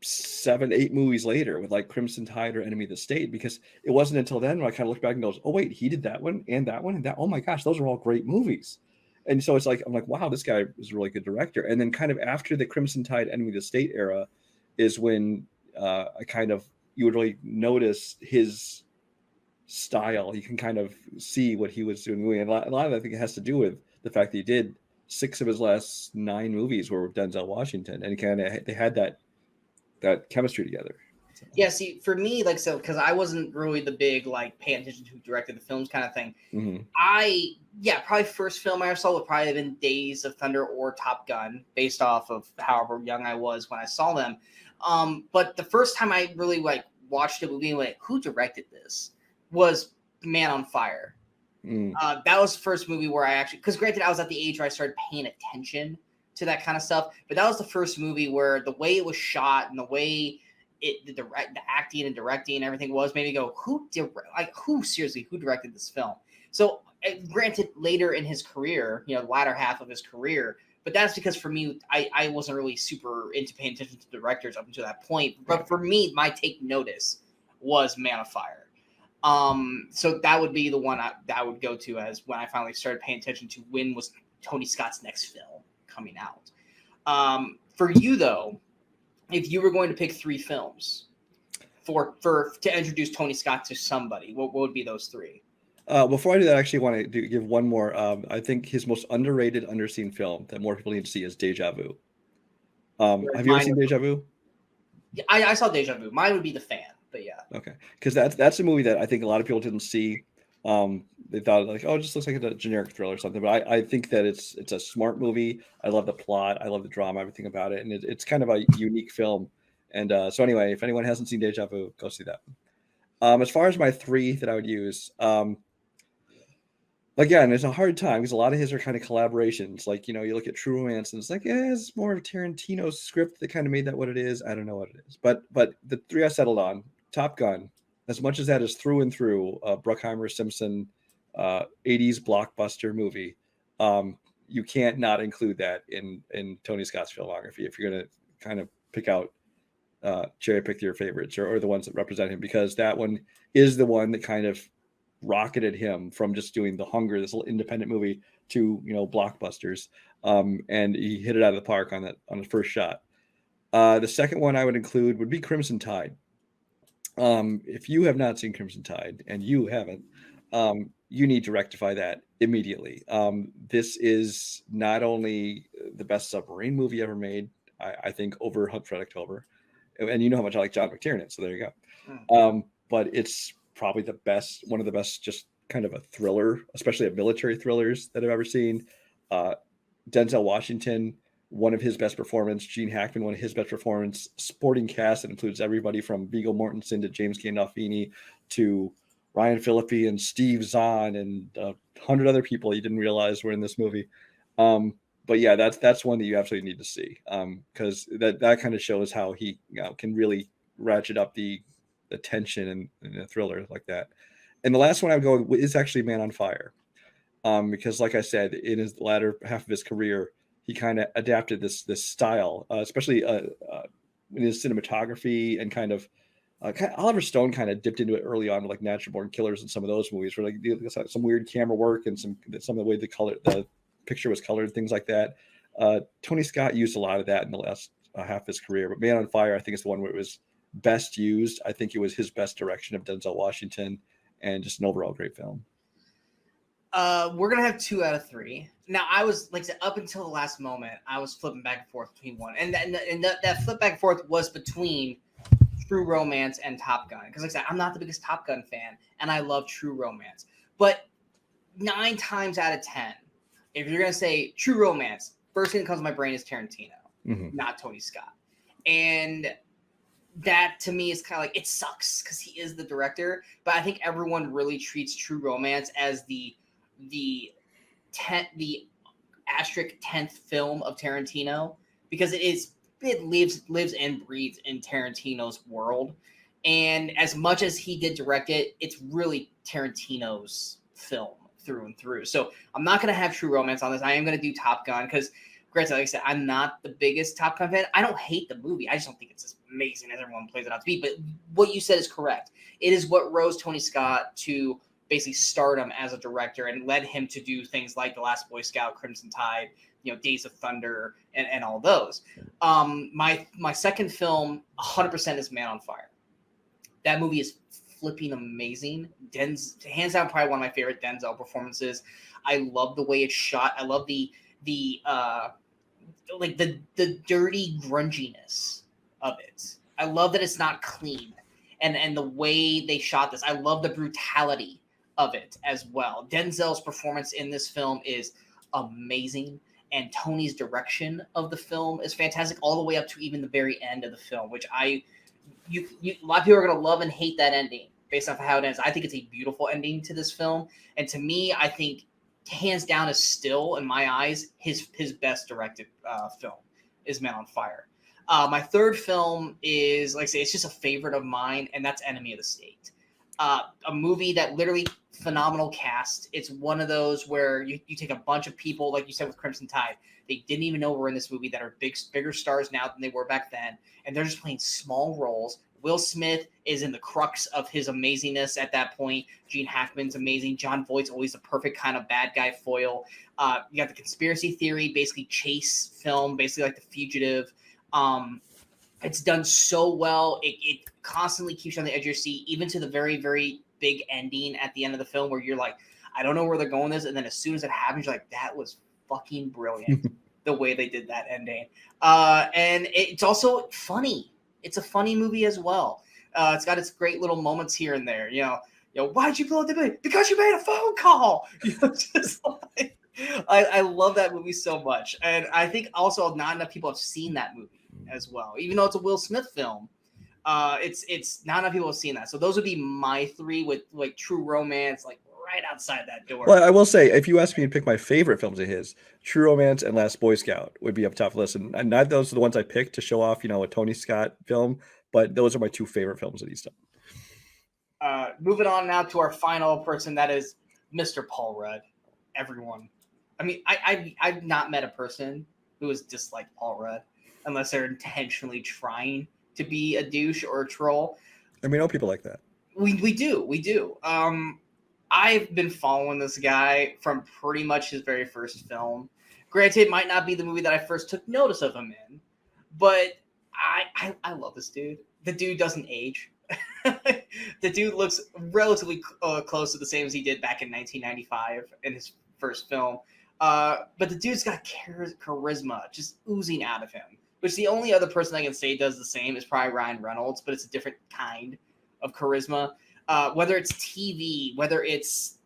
Speaker 2: 7, 8 movies later with like Crimson Tide or Enemy of the State, because it wasn't until then when I kind of looked back and goes, oh wait, he did that one and that one and that. Oh my gosh, those are all great movies. And so it's like, I'm like, wow, this guy is a really good director. And then kind of after the Crimson Tide, Enemy of the State era is when you would really notice his style. You can kind of see what he was doing. And a lot of that, I think, it has to do with the fact that he did 6 of his last 9 movies were with Denzel Washington, and they had that chemistry together. So.
Speaker 1: Yeah, see, for me, because I wasn't really the big like paying attention to who directed the films kind of thing.
Speaker 2: Mm-hmm.
Speaker 1: Probably first film I ever saw would probably have been Days of Thunder or Top Gun, based off of however young I was when I saw them. But the first time I really like watched a movie and went, who directed this, was Man on Fire. That was the first movie where I actually, because granted I was at the age where I started paying attention to that kind of stuff, but that was the first movie where the way it was shot and the way the acting and directing and everything was made me go, who directed this film? So granted, later in his career, the latter half of his career, But that's because for me, I wasn't really super into paying attention to directors up until that point. But for me, my take notice was Man of Fire. So that would be the one I would go to as when I finally started paying attention to when was Tony Scott's next film coming out. For you though, if you were going to pick 3 films to introduce Tony Scott to somebody, what would be those 3?
Speaker 2: Before I do that, I actually want to give one more. I think his most underrated, underseen film that more people need to see is Deja Vu. Have you ever seen Deja Vu?
Speaker 1: Yeah, I saw Deja Vu. Mine would be The Fan, but yeah.
Speaker 2: Okay, because that's a movie that I think a lot of people didn't see. They thought like, oh, it just looks like a generic thriller or something. But I think that it's a smart movie. I love the plot. I love the drama, everything about it, and it's kind of a unique film. And so anyway, if anyone hasn't seen Deja Vu, go see that. As far as my 3 that I would use, again, it's a hard time because a lot of his are kind of collaborations. Like, you look at True Romance and it's like, it's more of Tarantino's script that kind of made that what it is. I don't know what it is. But the 3 I settled on, Top Gun, as much as that is through and through Bruckheimer Simpson 80s blockbuster movie, you can't not include that in Tony Scott's filmography if you're going to kind of pick out cherry pick your favorites or the ones that represent him, because that one is the one that kind of rocketed him from just doing The Hunger, this little independent movie, to blockbusters, and he hit it out of the park on the first shot. The second one I would include would be Crimson Tide. If you have not seen Crimson Tide, and you haven't, you need to rectify that immediately. This is not only the best submarine movie ever made, I think, over Hunt for Red October, and you know how much I like John McTiernan, so there you go. But it's probably one of the best, just kind of a thriller, especially a military thrillers that I've ever seen. Denzel Washington, one of his best performance. Gene Hackman, one of his best performance. Sporting cast that includes everybody from Viggo Mortensen to James Gandolfini to Ryan Phillippe and Steve Zahn and 100 other people you didn't realize were in this movie. But yeah, that's one that you absolutely need to see, because that kind of shows how he can really ratchet up the tension in a thriller like that. And the last one I would go with is actually Man on Fire, because like I said, in his latter half of his career, he kind of adapted this style, especially in his cinematography, and kind of Oliver Stone kind of dipped into it early on with like Natural Born Killers and some of those movies, where like some weird camera work and some of the way the picture was colored, things like that. Tony Scott used a lot of that in the last half of his career, but Man on Fire, I think, is the one where it was best used. I think it was his best direction of Denzel Washington, and just an overall great film.
Speaker 1: We're gonna have 2 out of 3. Now, I was like, up until the last moment, I was flipping back and forth between one, and that flip back and forth was between True Romance and Top Gun, because like I said, I'm not the biggest Top Gun fan, and I love True Romance. But 9 times out of 10, if you're gonna say True Romance, first thing that comes to my brain is Tarantino, not Tony Scott, and that to me is kind of like, it sucks because he is the director, but I think everyone really treats True Romance as the asterisk 10th film of Tarantino, because it lives and breathes in Tarantino's world. And as much as he did direct it, it's really Tarantino's film through and through. So I'm not going to have True Romance on this. I am going to do Top Gun because, granted, like I said, I'm not the biggest Top Gun fan. I don't hate the movie. I just don't think it's as amazing as everyone plays it out to be. But what you said is correct. It is what rose Tony Scott to basically stardom as a director and led him to do things like The Last Boy Scout, Crimson Tide, Days of Thunder, and all those. My second film, 100%, is Man on Fire. That movie is flipping amazing. Hands down, probably one of my favorite Denzel performances. I love the way it's shot. I love the dirty grunginess of it. I love that it's not clean, and the way they shot this. I love the brutality of it as well. Denzel's performance in this film is amazing, and Tony's direction of the film is fantastic, all the way up to even the very end of the film, which a lot of people are going to love and hate that ending based off of how it ends. I think it's a beautiful ending to this film, and to me, I think hands down is still, in my eyes, his best directed film is Man on Fire. My third film is, like I say, it's just a favorite of mine, and that's Enemy of the State. A movie that literally phenomenal cast. It's one of those where you take a bunch of people, like you said with Crimson Tide, they didn't even know were in this movie that are bigger stars now than they were back then, and they're just playing small roles. Will Smith is in the crux of his amazingness at that point. Gene Hackman's amazing. Jon Voight's always the perfect kind of bad guy foil. You got the conspiracy theory, basically chase film, basically like The Fugitive. It's done so well. It constantly keeps you on the edge of your seat, even to the very, very big ending at the end of the film where you're like, I don't know where they're going with this. And then as soon as it happens, you're like, that was fucking brilliant, the way they did that ending. And it's also funny. It's a funny movie as well. It's got its great little moments here and there. Why'd you blow up the movie? Because you made a phone call. Just like, I love that movie so much. And I think also not enough people have seen that movie as well. Even though it's a Will Smith film, it's not enough people have seen that. So those would be my three, with like True Romance, like right outside that door.
Speaker 2: Well, I will say, if you ask me to pick my favorite films of his, True Romance and Last Boy Scout would be up top of the list. And not those are the ones I picked to show off, a Tony Scott film, but those are my two favorite films that he's done.
Speaker 1: Moving on now to our final person, that is Mr. Paul Rudd. Everyone. I mean, I've not met a person who has disliked Paul Rudd unless they're intentionally trying to be a douche or a troll.
Speaker 2: And we know people like that.
Speaker 1: We do. I've been following this guy from pretty much his very first film. Granted, it might not be the movie that I first took notice of him in, but I love this dude. The dude doesn't age. The dude looks relatively close to the same as he did back in 1995 in his first film. But the dude's got charisma just oozing out of him, which the only other person I can say does the same is probably Ryan Reynolds, but it's a different kind of charisma. Whether it's TV, whether it's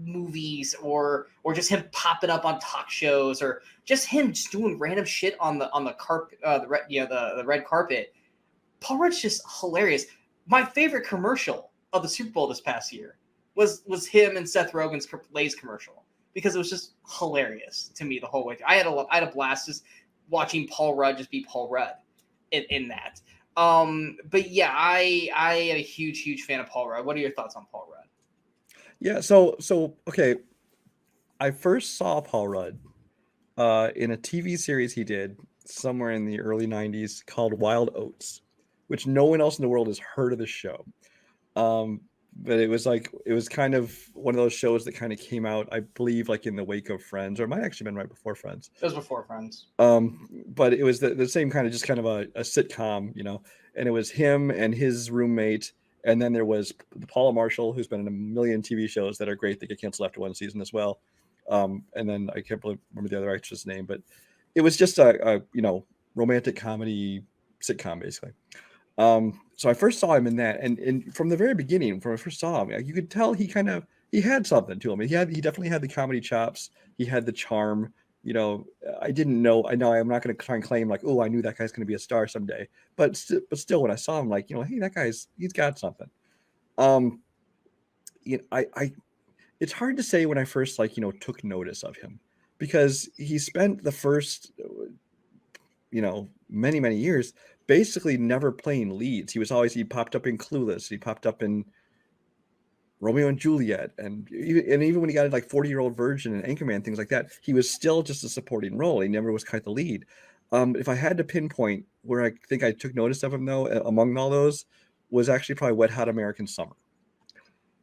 Speaker 1: movies, or just him popping up on talk shows, or just him just doing random shit on the carpet, the red carpet. Paul Rudd's just hilarious. My favorite commercial of the Super Bowl this past year was him and Seth Rogen's Lay's commercial, because it was just hilarious to me the whole way through. I had a blast just watching Paul Rudd just be Paul Rudd in that. But yeah, I am a huge fan of Paul Rudd. What are your thoughts on Paul Rudd?
Speaker 2: Yeah, so okay, I first saw Paul Rudd in a TV series he did somewhere in the early 90s called Wild Oats, which no one else in the world has heard of the show. But it was kind of one of those shows that kind of came out, I believe, like in the wake of Friends, or it might have actually been right before Friends.
Speaker 1: It was before Friends.
Speaker 2: But it was the same kind of just kind of a sitcom, and it was him and his roommate. And then there was Paula Marshall, who's been in a million TV shows that are great that get canceled after one season as well. And then I can't remember the other actress' name, but it was just a romantic comedy sitcom, basically. So I first saw him in that, and from the very beginning, when I first saw him, you could tell he had something to him. He definitely had the comedy chops. He had the charm. I didn't know. I know I'm not going to try and claim like, oh, I knew that guy's going to be a star someday. But still, when I saw him, like, hey, he's got something. It's hard to say when I first took notice of him, because he spent the first many years basically never playing leads. He popped up in Clueless. He popped up in Romeo and Juliet, and even when he got like 40-Year-Old Virgin and Anchorman, things like that, he was still just a supporting role. He never was quite the lead. If I had to pinpoint where I think I took notice of him, though, among all those, was actually probably Wet Hot American Summer,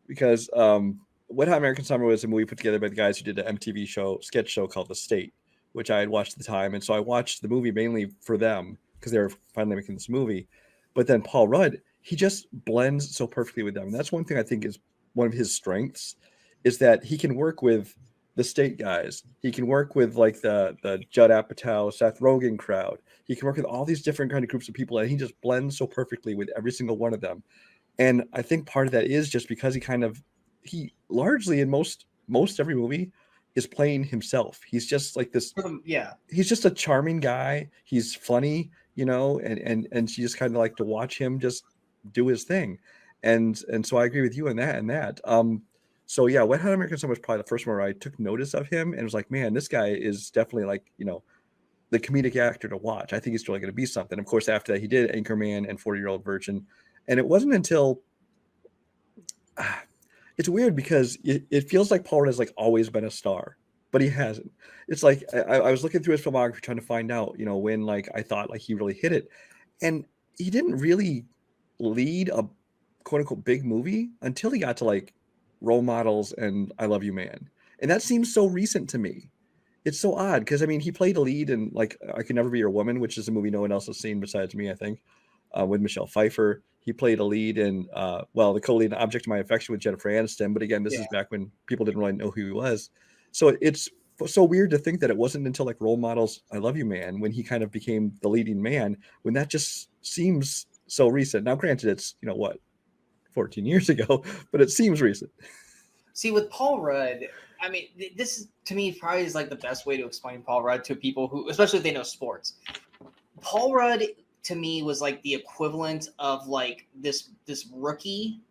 Speaker 2: because Wet Hot American Summer was a movie put together by the guys who did an MTV sketch show called The State, which I had watched at the time, and so I watched the movie mainly for them because they were finally making this movie. But then Paul Rudd, he just blends so perfectly with them, and that's one thing I think is one of his strengths, is that he can work with the State guys. He can work with like the Judd Apatow, Seth Rogen crowd. He can work with all these different kind of groups of people, and he just blends so perfectly with every single one of them. And I think part of that is just because he largely in most every movie is playing himself. He's just like this.
Speaker 1: Yeah.
Speaker 2: He's just a charming guy. He's funny, and you just kind of like to watch him just do his thing. And so I agree with you on that. So yeah, Wet Hot American Summer was probably the first one where I took notice of him and was like, man, this guy is definitely like, the comedic actor to watch. I think he's really going to be something. Of course, after that, he did Anchorman and 40-Year-Old Virgin. And it wasn't until it's weird because it feels like Paul has like always been a star, but he hasn't. It's like I was looking through his filmography trying to find out, when like I thought like he really hit it, and he didn't really lead a quote unquote big movie until he got to like Role Models and I Love You Man, and that seems so recent to me. It's so odd because I mean he played a lead in like I Could Never Be Your Woman, which is a movie no one else has seen besides me, I think, with Michelle Pfeiffer. He played a lead in the co-lead in Object of My Affection with Jennifer Aniston. But again, this is back when people didn't really know who he was. So it's so weird to think that it wasn't until like Role Models, I Love You Man, when he kind of became the leading man, when that just seems so recent. Now, granted, it's, 14 years ago, but it seems recent.
Speaker 1: See, with Paul Rudd, I mean, this to me probably is like the best way to explain Paul Rudd to people who, especially if they know sports. Paul Rudd to me was like the equivalent of like this rookie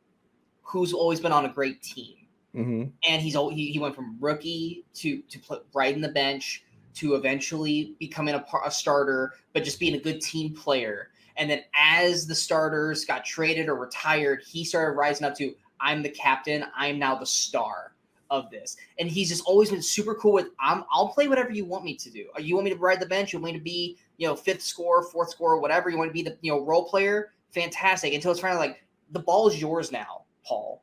Speaker 1: who's always been on a great team.
Speaker 2: Mm-hmm.
Speaker 1: And he went from rookie to put right in the bench to eventually becoming a starter, but just being a good team player. And then as the starters got traded or retired, he started rising up to, I'm the captain. I'm now the star of this. And he's just always been super cool with, I'll play whatever you want me to do. You want me to ride the bench? You want me to be, fifth scorer, fourth scorer, whatever. You want to be the, role player? Fantastic. Until it's finally like, the ball is yours now, Paul.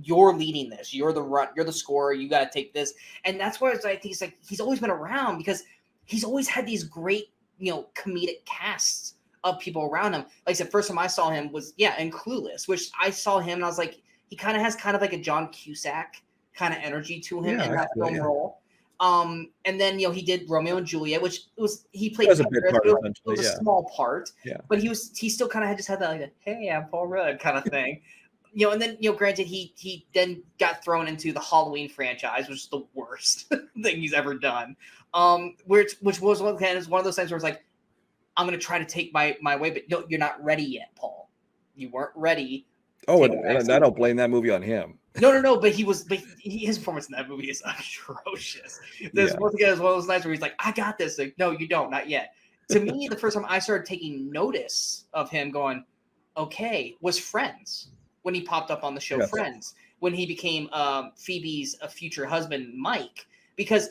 Speaker 1: You're leading this. You're the run. You're the scorer. You got to take this. And that's why I think it's like he's always been around because he's always had these great, comedic casts of people around him. Like I said, first time I saw him was in Clueless, which I saw him and I was like, he kind of has kind of like a John Cusack kind of energy to him in that film role. And then he did Romeo and Juliet, which he played.
Speaker 2: That was a big part.
Speaker 1: It was a small part.
Speaker 2: Yeah.
Speaker 1: But he still kind of just had that like, hey, I'm Paul Rudd kind of thing. And then, granted, he then got thrown into the Halloween franchise, which is the worst thing he's ever done. Which was one of those things where it's like, I'm going to try to take my way, but no, you're not ready yet, Paul. You weren't ready.
Speaker 2: Oh, and I don't blame that movie on him.
Speaker 1: No, but his performance in that movie is atrocious. Once again, it's one of those nights where he's like, I got this. Like, no, you don't, not yet. To me, the first time I started taking notice of him going, okay, was Friends. When he popped up on the show Friends, when he became Phoebe's future husband, Mike, because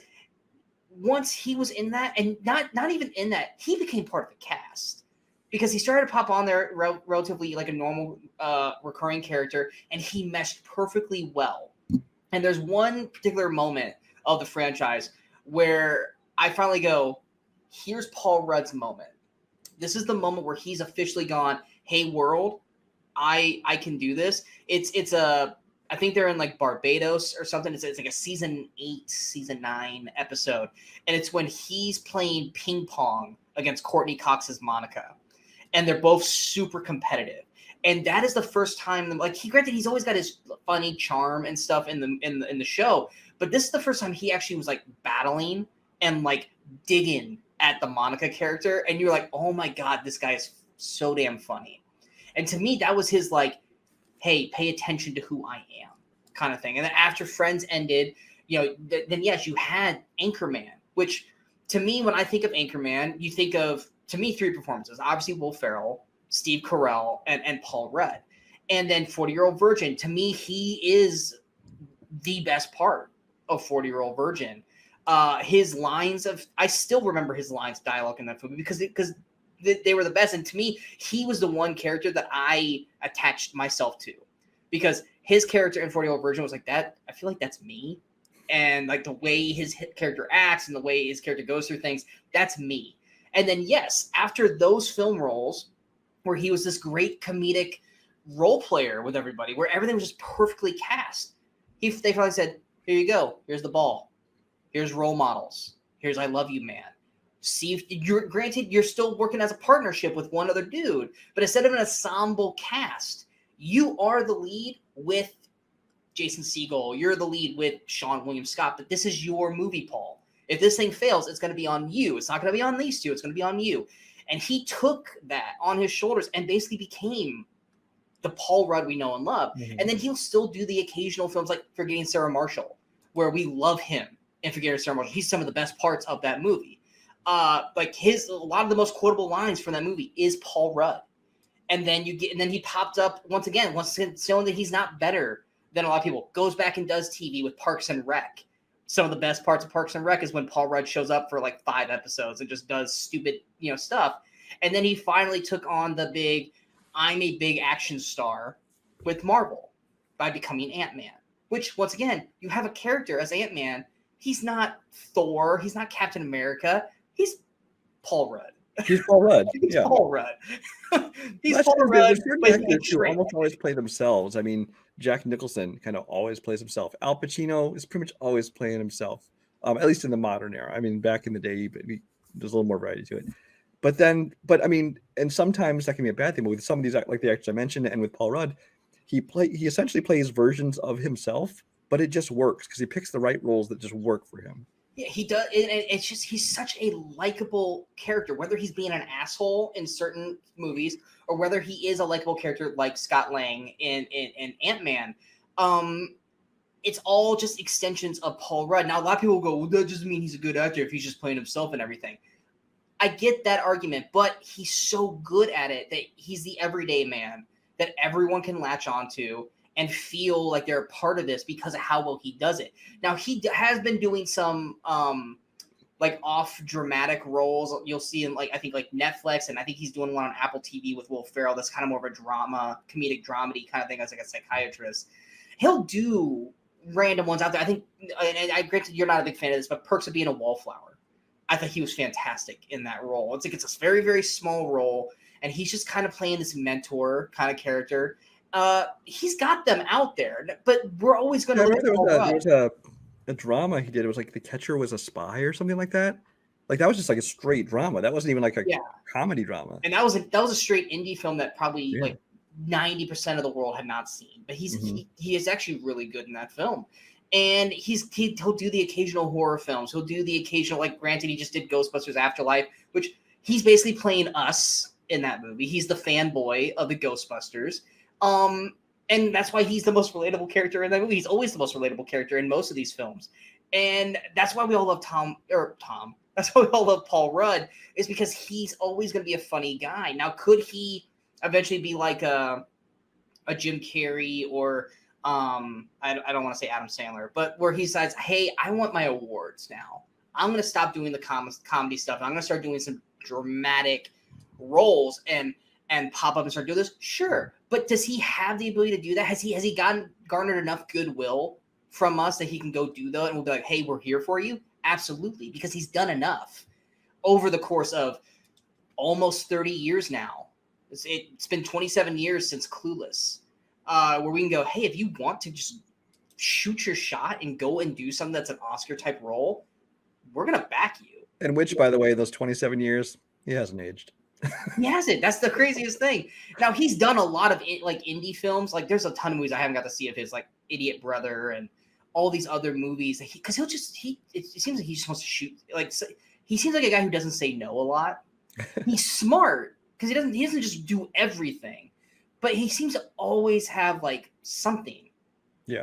Speaker 1: once he was in that, and not even in that, he became part of the cast because he started to pop on there relatively like a normal recurring character, and he meshed perfectly well. And there's one particular moment of the franchise where I finally go, here's Paul Rudd's moment. This is the moment where he's officially gone, hey, world, I can do this. I think they're in like Barbados or something. It's like a season 8, season 9 episode. And it's when he's playing ping pong against Courtney Cox's Monica. And they're both super competitive. And that is the first time, like granted, he's always got his funny charm and stuff in the show. But this is the first time he actually was like battling and like digging at the Monica character. And you're like, oh my God, this guy is so damn funny. And to me, that was his like, hey, pay attention to who I am kind of thing. And then after Friends ended, then yes, you had Anchorman, which to me, when I think of Anchorman, you think of, to me, 3 performances. Obviously, Will Ferrell, Steve Carell, and Paul Rudd. And then 40-Year-Old Virgin. To me, he is the best part of 40-Year-Old Virgin. His lines I still remember his lines, dialogue in that movie because they were the best. And to me, he was the one character that I attached myself to because his character in 40-Year-Old Virgin was like that. I feel like that's me. And like the way his character acts and the way his character goes through things, that's me. And then, yes, after those film roles where he was this great comedic role player with everybody, where everything was just perfectly cast, they probably said, here you go. Here's the ball. Here's Role Models. Here's I Love You Man. See, granted, you're still working as a partnership with one other dude, but instead of an ensemble cast, you are the lead with Jason Segel. You're the lead with Sean William Scott, but this is your movie, Paul. If this thing fails, it's going to be on you. It's not going to be on these two. It's going to be on you. And he took that on his shoulders and basically became the Paul Rudd we know and love. Mm-hmm. And then he'll still do the occasional films like Forgetting Sarah Marshall, where we love him in Forgetting Sarah Marshall. He's some of the best parts of that movie. Like a lot of the most quotable lines from that movie is Paul Rudd. And then he popped up once again, showing that he's not better than a lot of people. Goes back and does TV with Parks and Rec. some of the best parts of Parks and Rec is when Paul Rudd shows up for like 5 episodes and just does stupid, stuff. And then he finally took on the big, I'm a big action star with Marvel by becoming Ant-Man, which once again, you have a character as Ant-Man. He's not Thor. He's not Captain America. He's Paul Rudd.
Speaker 2: He's Paul Rudd.
Speaker 1: He's
Speaker 2: Yeah.
Speaker 1: Paul Rudd. He's Paul Rudd.
Speaker 2: There's actors who almost always play themselves. I mean, Jack Nicholson kind of always plays himself. Al Pacino is pretty much always playing himself, at least in the modern era. I mean, back in the day, there's a little more variety to it. But I mean, and sometimes that can be a bad thing. But with some of these, like the actors I mentioned, and with Paul Rudd, he essentially plays versions of himself, but it just works because he picks the right roles that just work for him.
Speaker 1: Yeah, he does. It's just he's such a likable character, whether he's being an asshole in certain movies or whether he is a likable character like Scott Lang in Ant-Man. It's all just extensions of Paul Rudd. Now, a lot of people go, well, that doesn't mean he's a good actor if he's just playing himself and everything. I get that argument, but he's so good at it that he's the everyday man that everyone can latch onto and feel like they're a part of this because of how well he does it. Now, he has been doing some like off dramatic roles. You'll see in I think Netflix, and I think he's doing one on Apple TV with Will Ferrell. That's kind of more of a comedic dramedy kind of thing as like a psychiatrist. He'll do random ones out there. I think, and I granted you're not a big fan of this, but Perks of Being a Wallflower. I thought he was fantastic in that role. It's a very, very small role, and he's just kind of playing this mentor kind of character. He's got them out there, but we're always going to look at
Speaker 2: there was a drama he did. It was like The Catcher Was a Spy or something like that. Like that was just like a straight drama. That wasn't even like a comedy drama.
Speaker 1: And that was a straight indie film that probably like 90% of the world had not seen. But he is actually really good in that film. And he'll do the occasional horror films. He'll do the occasional, granted, he just did Ghostbusters Afterlife, which he's basically playing us in that movie. He's the fanboy of the Ghostbusters. And that's why he's the most relatable character in that movie. He's always the most relatable character in most of these films. And that's why we all love Tom. That's why we all love Paul Rudd, is because he's always going to be a funny guy. Now, could he eventually be like a Jim Carrey or I don't want to say Adam Sandler, but where he says, hey, I want my awards now. I'm going to stop doing the comedy stuff. And I'm going to start doing some dramatic roles and pop up and start doing this? Sure. But does he have the ability to do that? Has he garnered enough goodwill from us that he can go do that? And we'll be like, hey, we're here for you? Absolutely. Because he's done enough over the course of almost 30 years now. It's been 27 years since Clueless, where we can go, hey, if you want to just shoot your shot and go and do something that's an Oscar type role, we're going to back you.
Speaker 2: And which, by the way, those 27 years, he hasn't aged.
Speaker 1: He hasn't. That's the craziest thing. Now, he's done a lot of indie films. Like there's a ton of movies I haven't got to see of his, like Idiot Brother and all these other movies. Because it seems like he just wants to shoot. He seems like a guy who doesn't say no a lot. He's smart because he doesn't just do everything, but he seems to always have something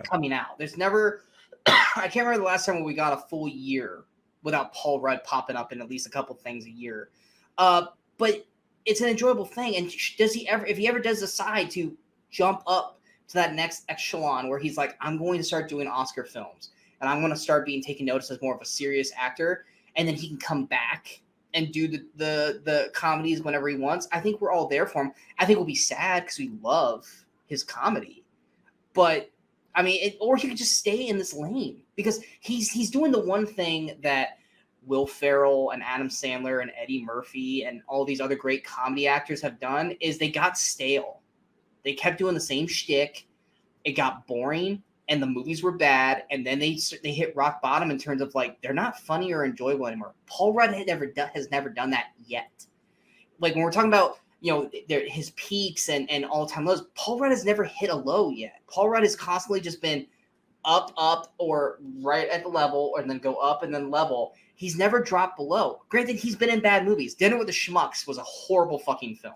Speaker 1: coming out. There's never, I can't remember the last time when we got a full year without Paul Rudd popping up in at least a couple things a year. But it's an enjoyable thing. And if he ever does decide to jump up to that next echelon where he's like, I'm going to start doing Oscar films and I'm going to start being taken notice as more of a serious actor, and then he can come back and do the comedies whenever he wants, I think we're all there for him. I think we'll be sad because we love his comedy, but I mean, or he could just stay in this lane because he's doing the one thing that Will Ferrell and Adam Sandler and Eddie Murphy and all these other great comedy actors have done, is they got stale. They kept doing the same shtick. It got boring and the movies were bad. And then they hit rock bottom in terms of they're not funny or enjoyable anymore. Paul Rudd has never done that yet. When we're talking about, his peaks and all-time lows, Paul Rudd has never hit a low yet. Paul Rudd has constantly just been up, or right at the level, or then go up and then level. He's never dropped below. Granted, he's been in bad movies. Dinner with the Schmucks was a horrible fucking film.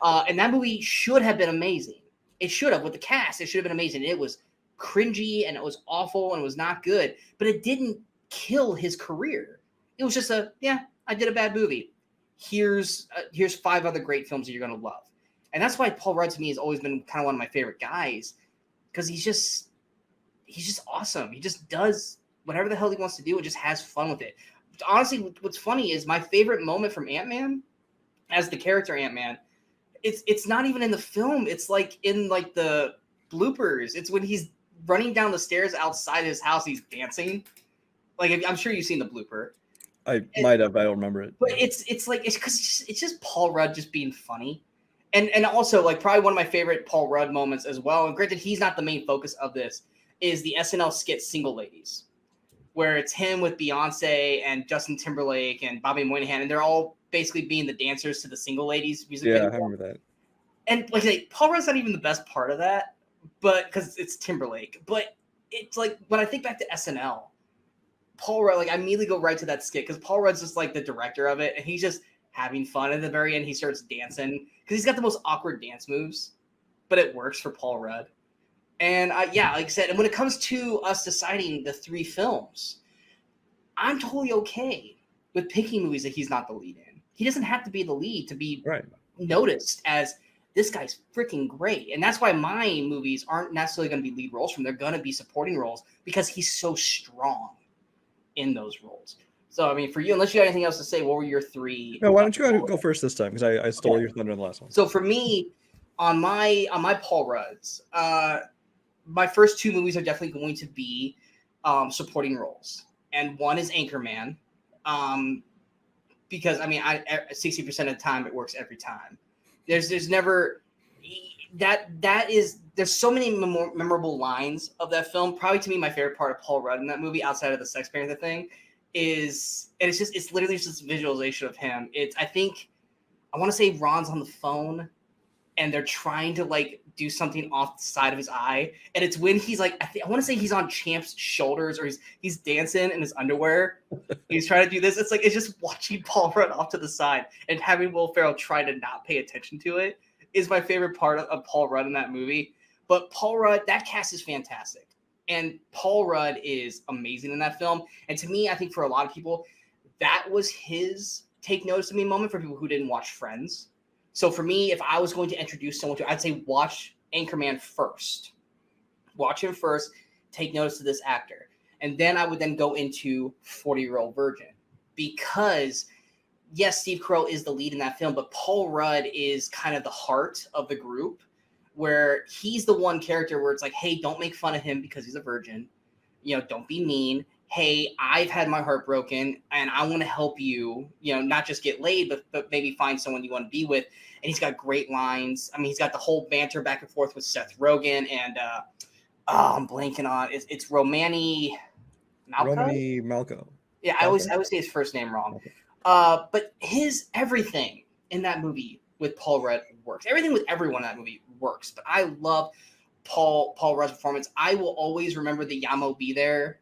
Speaker 1: And that movie should have been amazing. It should have. With the cast, it should have been amazing. It was cringy, and it was awful, and it was not good. But it didn't kill his career. It was just I did a bad movie. Here's 5 other great films that you're going to love. And that's why Paul Rudd, to me, has always been kind of one of my favorite guys, because he's just awesome. He just does whatever the hell he wants to do and just has fun with it. Honestly, what's funny is my favorite moment from Ant-Man as the character Ant-Man, it's not even in the film. It's like in like the bloopers. It's when he's running down the stairs outside his house, he's dancing. Like, I'm sure you've seen the blooper.
Speaker 2: I might have, I don't remember it.
Speaker 1: But it's like it's just Paul Rudd just being funny. And also, like, probably one of my favorite Paul Rudd moments as well, and granted he's not the main focus of this, is the SNL skit Single Ladies, where it's him with Beyonce and Justin Timberlake and Bobby Moynihan, and they're all basically being the dancers to the Single Ladies music video.
Speaker 2: Yeah, I remember that.
Speaker 1: And like I say, Paul Rudd's not even the best part of that, but because it's Timberlake. But it's like when I think back to SNL, Paul Rudd, like I immediately go right to that skit because Paul Rudd's just like the director of it, and he's just having fun. At the very end, he starts dancing because he's got the most awkward dance moves, but it works for Paul Rudd. And yeah, like I said, and when it comes to us deciding the 3 films, I'm totally okay with picking movies that he's not the lead in. He doesn't have to be the lead to be noticed as this guy's freaking great. And that's why my movies aren't necessarily going to be lead roles from. They're going to be supporting roles because he's so strong in those roles. So, I mean, for you, unless you got anything else to say, what were your 3?
Speaker 2: No, why don't you go first this time? Because I stole your thunder on the last one.
Speaker 1: So for me, on my Paul Rudds, my first 2 movies are definitely going to be supporting roles. And one is Anchorman, because, I mean, 60% of the time, it works every time. There's never there's so many memorable lines of that film. Probably to me, my favorite part of Paul Rudd in that movie, outside of the Sex Panther thing, it's literally just this visualization of him. I want to say Ron's on the phone and they're trying to like do something off the side of his eye. And it's when he's like, I want to say he's on Champ's shoulders or he's dancing in his underwear. He's trying to do this. It's just watching Paul Rudd off to the side and having Will Ferrell try to not pay attention to it is my favorite part of Paul Rudd in that movie. But Paul Rudd, that cast is fantastic. And Paul Rudd is amazing in that film. And to me, I think for a lot of people, that was his take notice of me moment for people who didn't watch Friends. So for me, if I was going to introduce someone to it, I'd say watch Anchorman first. Watch him first, take notice of this actor. And then I would then go into 40-Year-Old Virgin. Because, yes, Steve Carell is the lead in that film, but Paul Rudd is kind of the heart of the group, where he's the one character where it's like, hey, don't make fun of him because he's a virgin. You know, don't be mean. Hey, I've had my heart broken and I want to help you, you know, not just get laid, but maybe find someone you want to be with. And he's got great lines. I mean, he's got the whole banter back and forth with Seth Rogen and I'm blanking on it's Romany Malco.
Speaker 2: Romany Malco.
Speaker 1: Yeah, I always say his first name wrong. Okay. But his everything in that movie with Paul Rudd works. Everything with everyone in that movie works. But I love Paul Rudd's performance. I will always remember the Yamo Be There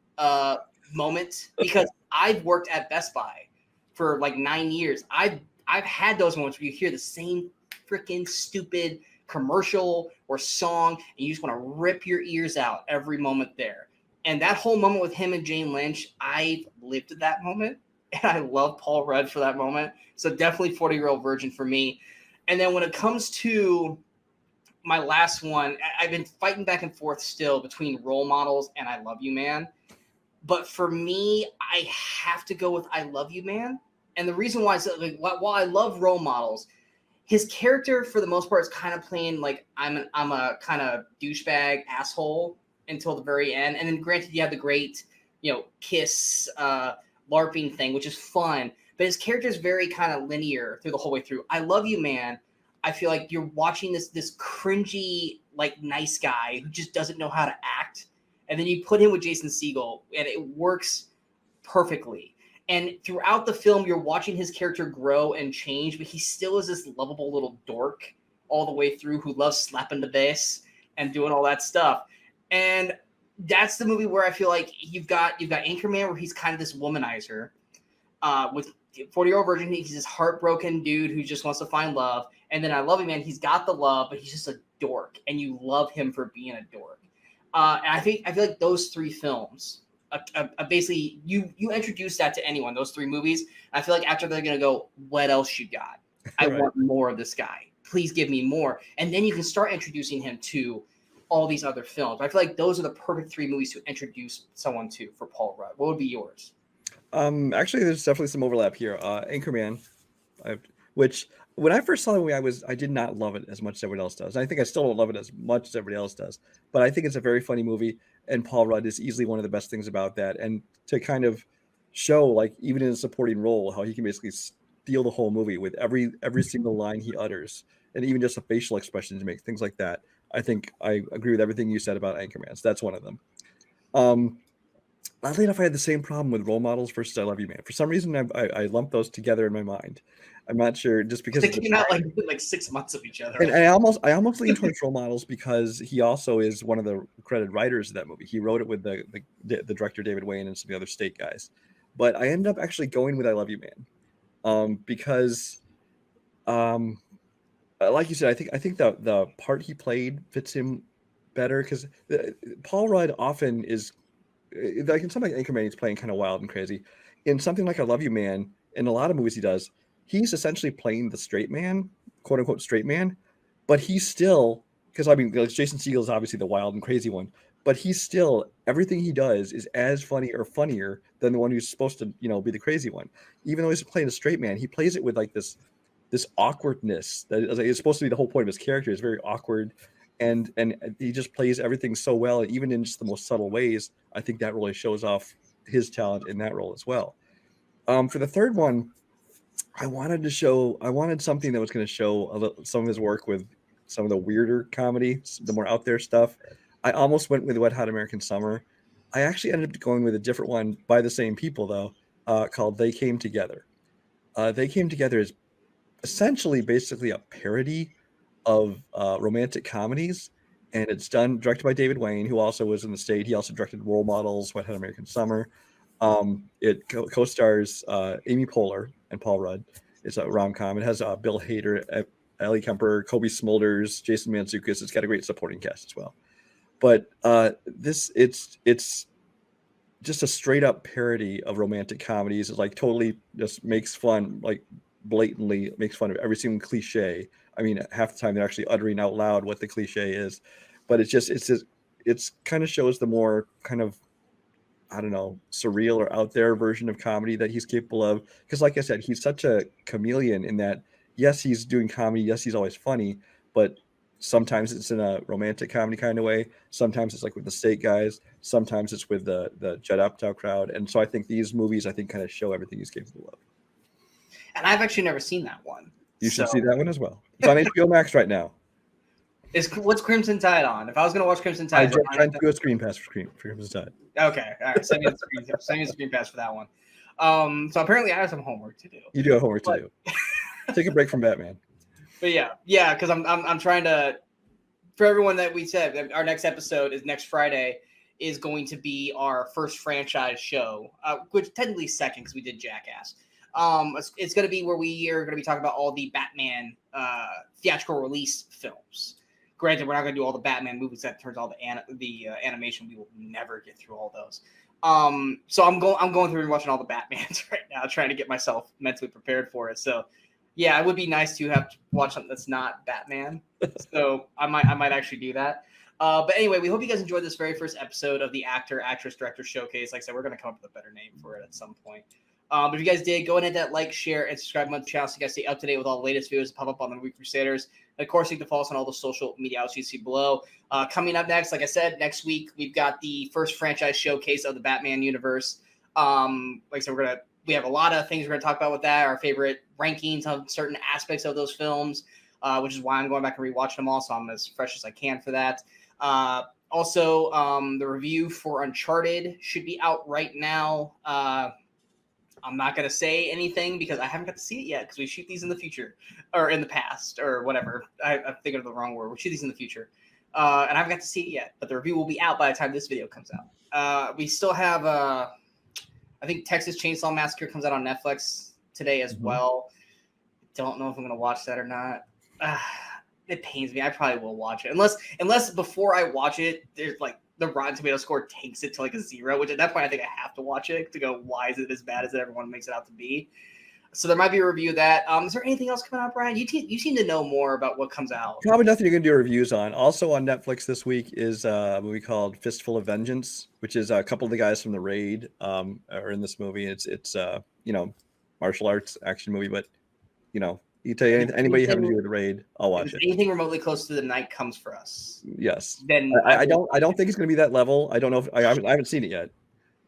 Speaker 1: moment because I've worked at Best Buy for like 9 years. I've had those moments where you hear the same freaking stupid commercial or song and you just want to rip your ears out every moment there. And that whole moment with him and Jane Lynch, I've lived that moment and I love Paul Rudd for that moment. So definitely 40-Year-Old Virgin for me. And then when it comes to my last one, I've been fighting back and forth still between Role Models and I Love You Man. But for me, I have to go with I Love You Man. And the reason why is like, while I love Role Models, his character for the most part is kind of playing like I'm a kind of douchebag asshole until the very end. And then granted, you have the great, you know, kiss LARPing thing, which is fun. But his character is very kind of linear through the whole way through. I Love You Man. I feel like you're watching this cringy, like nice guy who just doesn't know how to act. And then you put him with Jason Segel and it works perfectly. And throughout the film, you're watching his character grow and change, but he still is this lovable little dork all the way through who loves slapping the bass and doing all that stuff. And that's the movie where I feel like you've got Anchorman, where he's kind of this womanizer. With 40-Year-Old Virgin, he's this heartbroken dude who just wants to find love. And then I Love You Man, he's got the love, but he's just a dork, and you love him for being a dork. And I feel like those 3 films, basically, you introduce that to anyone, those 3 movies. I feel like after they're going to go, what else you got? I want more of this guy. Please give me more. And then you can start introducing him to all these other films. I feel like those are the perfect 3 movies to introduce someone to for Paul Rudd. What would be yours?
Speaker 2: Actually, there's definitely some overlap here. Anchorman, which when I first saw the movie, I did not love it as much as everyone else does. I think I still don't love it as much as everybody else does, but I think it's a very funny movie, and Paul Rudd is easily one of the best things about that. And to kind of show, like, even in a supporting role, how he can basically steal the whole movie with every single line he utters, and even just the facial expressions he makes, things like that. I think I agree with everything you said about Anchorman. So that's one of them. Oddly enough, I had the same problem with Role Models versus I Love You Man. For some reason, I lumped those together in my mind. I'm not sure, just because
Speaker 1: They came out like 6 months of each other.
Speaker 2: And I almost lean towards Role Models because he also is one of the credited writers of that movie. He wrote it with the director David Wayne and some of the other State guys. But I ended up actually going with I Love You Man, because, like you said, I think the part he played fits him better, because Paul Rudd often is, like in something like Anchorman, he's playing kind of wild and crazy. In something like I Love You Man, in a lot of movies he does, he's essentially playing the straight man, quote unquote straight man, but he's still, because I mean, like, Jason Segel is obviously the wild and crazy one, but he's still, everything he does is as funny or funnier than the one who's supposed to, be the crazy one. Even though he's playing a straight man, he plays it with like this awkwardness that is supposed to be the whole point of his character. Is very awkward, and he just plays everything so well, and even in just the most subtle ways. I think that really shows off his talent in that role as well. For the third one, I wanted something that was going to show some of his work with some of the weirder comedy, the more out there stuff. I almost went with Wet Hot American Summer. I actually ended up going with a different one by the same people, though, called They Came Together. They Came Together is essentially basically a parody of romantic comedies, and it's directed by David Wayne, who also was in the State. He also directed Role Models, Wet Hot American Summer. It co-stars Amy Poehler and Paul Rudd. It's a rom-com. It has Bill Hader, Ellie Kemper, Kobe Smulders, Jason Mantzoukas. It's got a great supporting cast as well. But it's just a straight up parody of romantic comedies. It's like totally just makes fun, like blatantly makes fun of every single cliche. I mean, half the time they're actually uttering out loud what the cliche is, but it's kind of shows the more kind of, I don't know, surreal or out there version of comedy that he's capable of. Because like I said, he's such a chameleon in that, yes, he's doing comedy. Yes, he's always funny, but sometimes it's in a romantic comedy kind of way. Sometimes it's like with the State guys. Sometimes it's with the Judd Apatow crowd. And so I think these movies, kind of show everything he's capable of.
Speaker 1: And I've actually never seen that one.
Speaker 2: You should see that one as well. It's on HBO Max right now.
Speaker 1: What's Crimson Tide on? If I was going to watch Crimson Tide,
Speaker 2: I'm trying to do a screen pass for Crimson Tide.
Speaker 1: Okay, all right. Send me the screen pass for that one. So apparently I have some homework to do.
Speaker 2: You do have homework to do. Take a break from Batman.
Speaker 1: But yeah, because I'm trying to. For everyone that we said, our next episode is next Friday. Is going to be our first franchise show, which technically second because we did Jackass. It's going to be where we are going to be talking about all the Batman theatrical release films. Granted, we're not going to do all the Batman movies. That turns all the animation. We will never get through all those. So I'm going through and watching all the Batmans right now, trying to get myself mentally prepared for it. So yeah, it would be nice to have to watch something that's not Batman. So I might actually do that. But anyway, we hope you guys enjoyed this very first episode of the Actor, Actress, Director Showcase. Like I said, we're going to come up with a better name for it at some point. But if you guys did, go ahead and hit that like, share, and subscribe to the channel so you guys stay up to date with all the latest videos that pop up on the Movie Crusaders. And of course, you can follow us on all the social media outlets you see below. Coming up next, like I said, next week, we've got the first franchise showcase of the Batman universe. Like I said, we have a lot of things we're going to talk about with that, our favorite rankings of certain aspects of those films, which is why I'm going back and rewatching them all, so I'm as fresh as I can for that. Also, the review for Uncharted should be out right now. I'm not going to say anything because I haven't got to see it yet because we shoot these in the future or in the past or whatever. I'm thinking of the wrong word. We shoot these in the future. And I haven't got to see it yet, but the review will be out by the time this video comes out. We still have, I think Texas Chainsaw Massacre comes out on Netflix today as well. Don't know if I'm going to watch that or not. It pains me. I probably will watch it. Unless before I watch it, there's like the Rotten Tomato score takes it to like a 0, which at that point I think I have to watch it to go, why is it as bad as everyone makes it out to be? So there might be a review of that. Is there anything else coming out, Brian? You seem to know more about what comes out.
Speaker 2: Probably nothing you're gonna do reviews on. Also on Netflix this week is a movie called Fistful of Vengeance, which is a couple of the guys from the Raid are in this movie. It's you know, martial arts action movie, but you know, you tell you anybody having to do with the Raid, I'll watch it.
Speaker 1: Anything remotely close to The Night Comes for Us.
Speaker 2: Yes.
Speaker 1: Then
Speaker 2: I don't think it's gonna be that level. I don't know if I haven't seen it yet,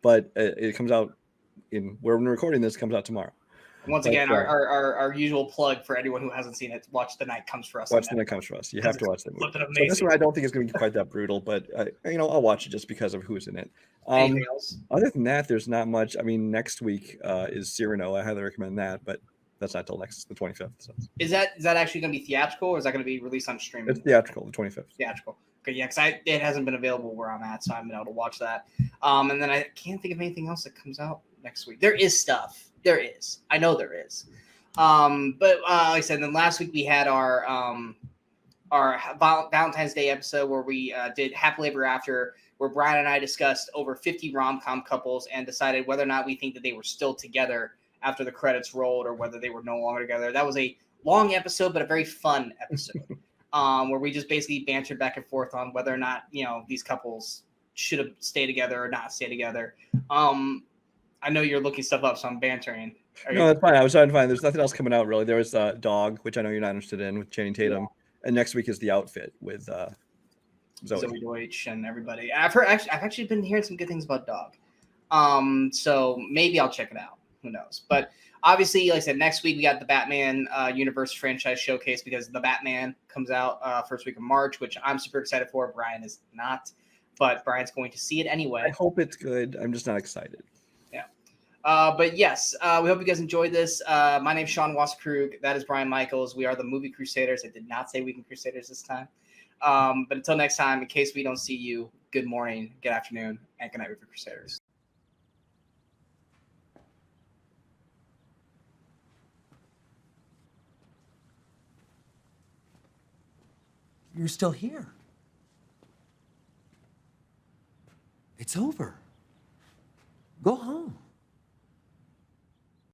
Speaker 2: but it comes out in where we're recording this comes out tomorrow.
Speaker 1: Once again, our usual plug for anyone who hasn't seen it: watch The Night Comes for Us.
Speaker 2: Watch The Night Comes for Us. You have to watch that movie.
Speaker 1: So
Speaker 2: this one I don't think is going to be quite that brutal, but you know, I'll watch it just because of who's in it.
Speaker 1: Anything else?
Speaker 2: Other than that, there's not much. I mean, next week is Cyrano. I highly recommend that, but that's not till the 25th. So.
Speaker 1: Is that actually going to be theatrical, or is that going to be released on streaming?
Speaker 2: It's theatrical, the 25th.
Speaker 1: Theatrical. Okay, yeah, because it hasn't been available where I'm at, so I haven't been able to watch that. And then I can't think of anything else that comes out next week. There is stuff. There is. I know there is. But like I said, then last week we had our Valentine's Day episode where we did Happily Ever After, where Brian and I discussed over 50 rom-com couples and decided whether or not we think that they were still together after the credits rolled or whether they were no longer together. That was a long episode, but a very fun episode where we just basically bantered back and forth on whether or not, you know, these couples should have stayed together or not stay together. I know you're looking stuff up, so I'm bantering.
Speaker 2: No, that's fine. I was trying to find. There's nothing else coming out really. There was Dog, which I know you're not interested in, with Channing Tatum, and next week is The Outfit with Zoe
Speaker 1: Deutsch and everybody. I've actually been hearing some good things about Dog. So maybe I'll check it out. Who knows? But obviously, like I said, next week we got the Batman Universe franchise showcase because the Batman comes out first week of March, which I'm super excited for. Brian is not, but Brian's going to see it anyway.
Speaker 2: I hope it's good. I'm just not excited.
Speaker 1: But yes, we hope you guys enjoyed this. My name's Sean Wasserkrug. That is Brian Michaels. We are the Movie Crusaders. I did not say Weekend Crusaders this time. But until next time, in case we don't see you, good morning, good afternoon, and good night, Movie Crusaders.
Speaker 3: You're still here. It's over. Go home.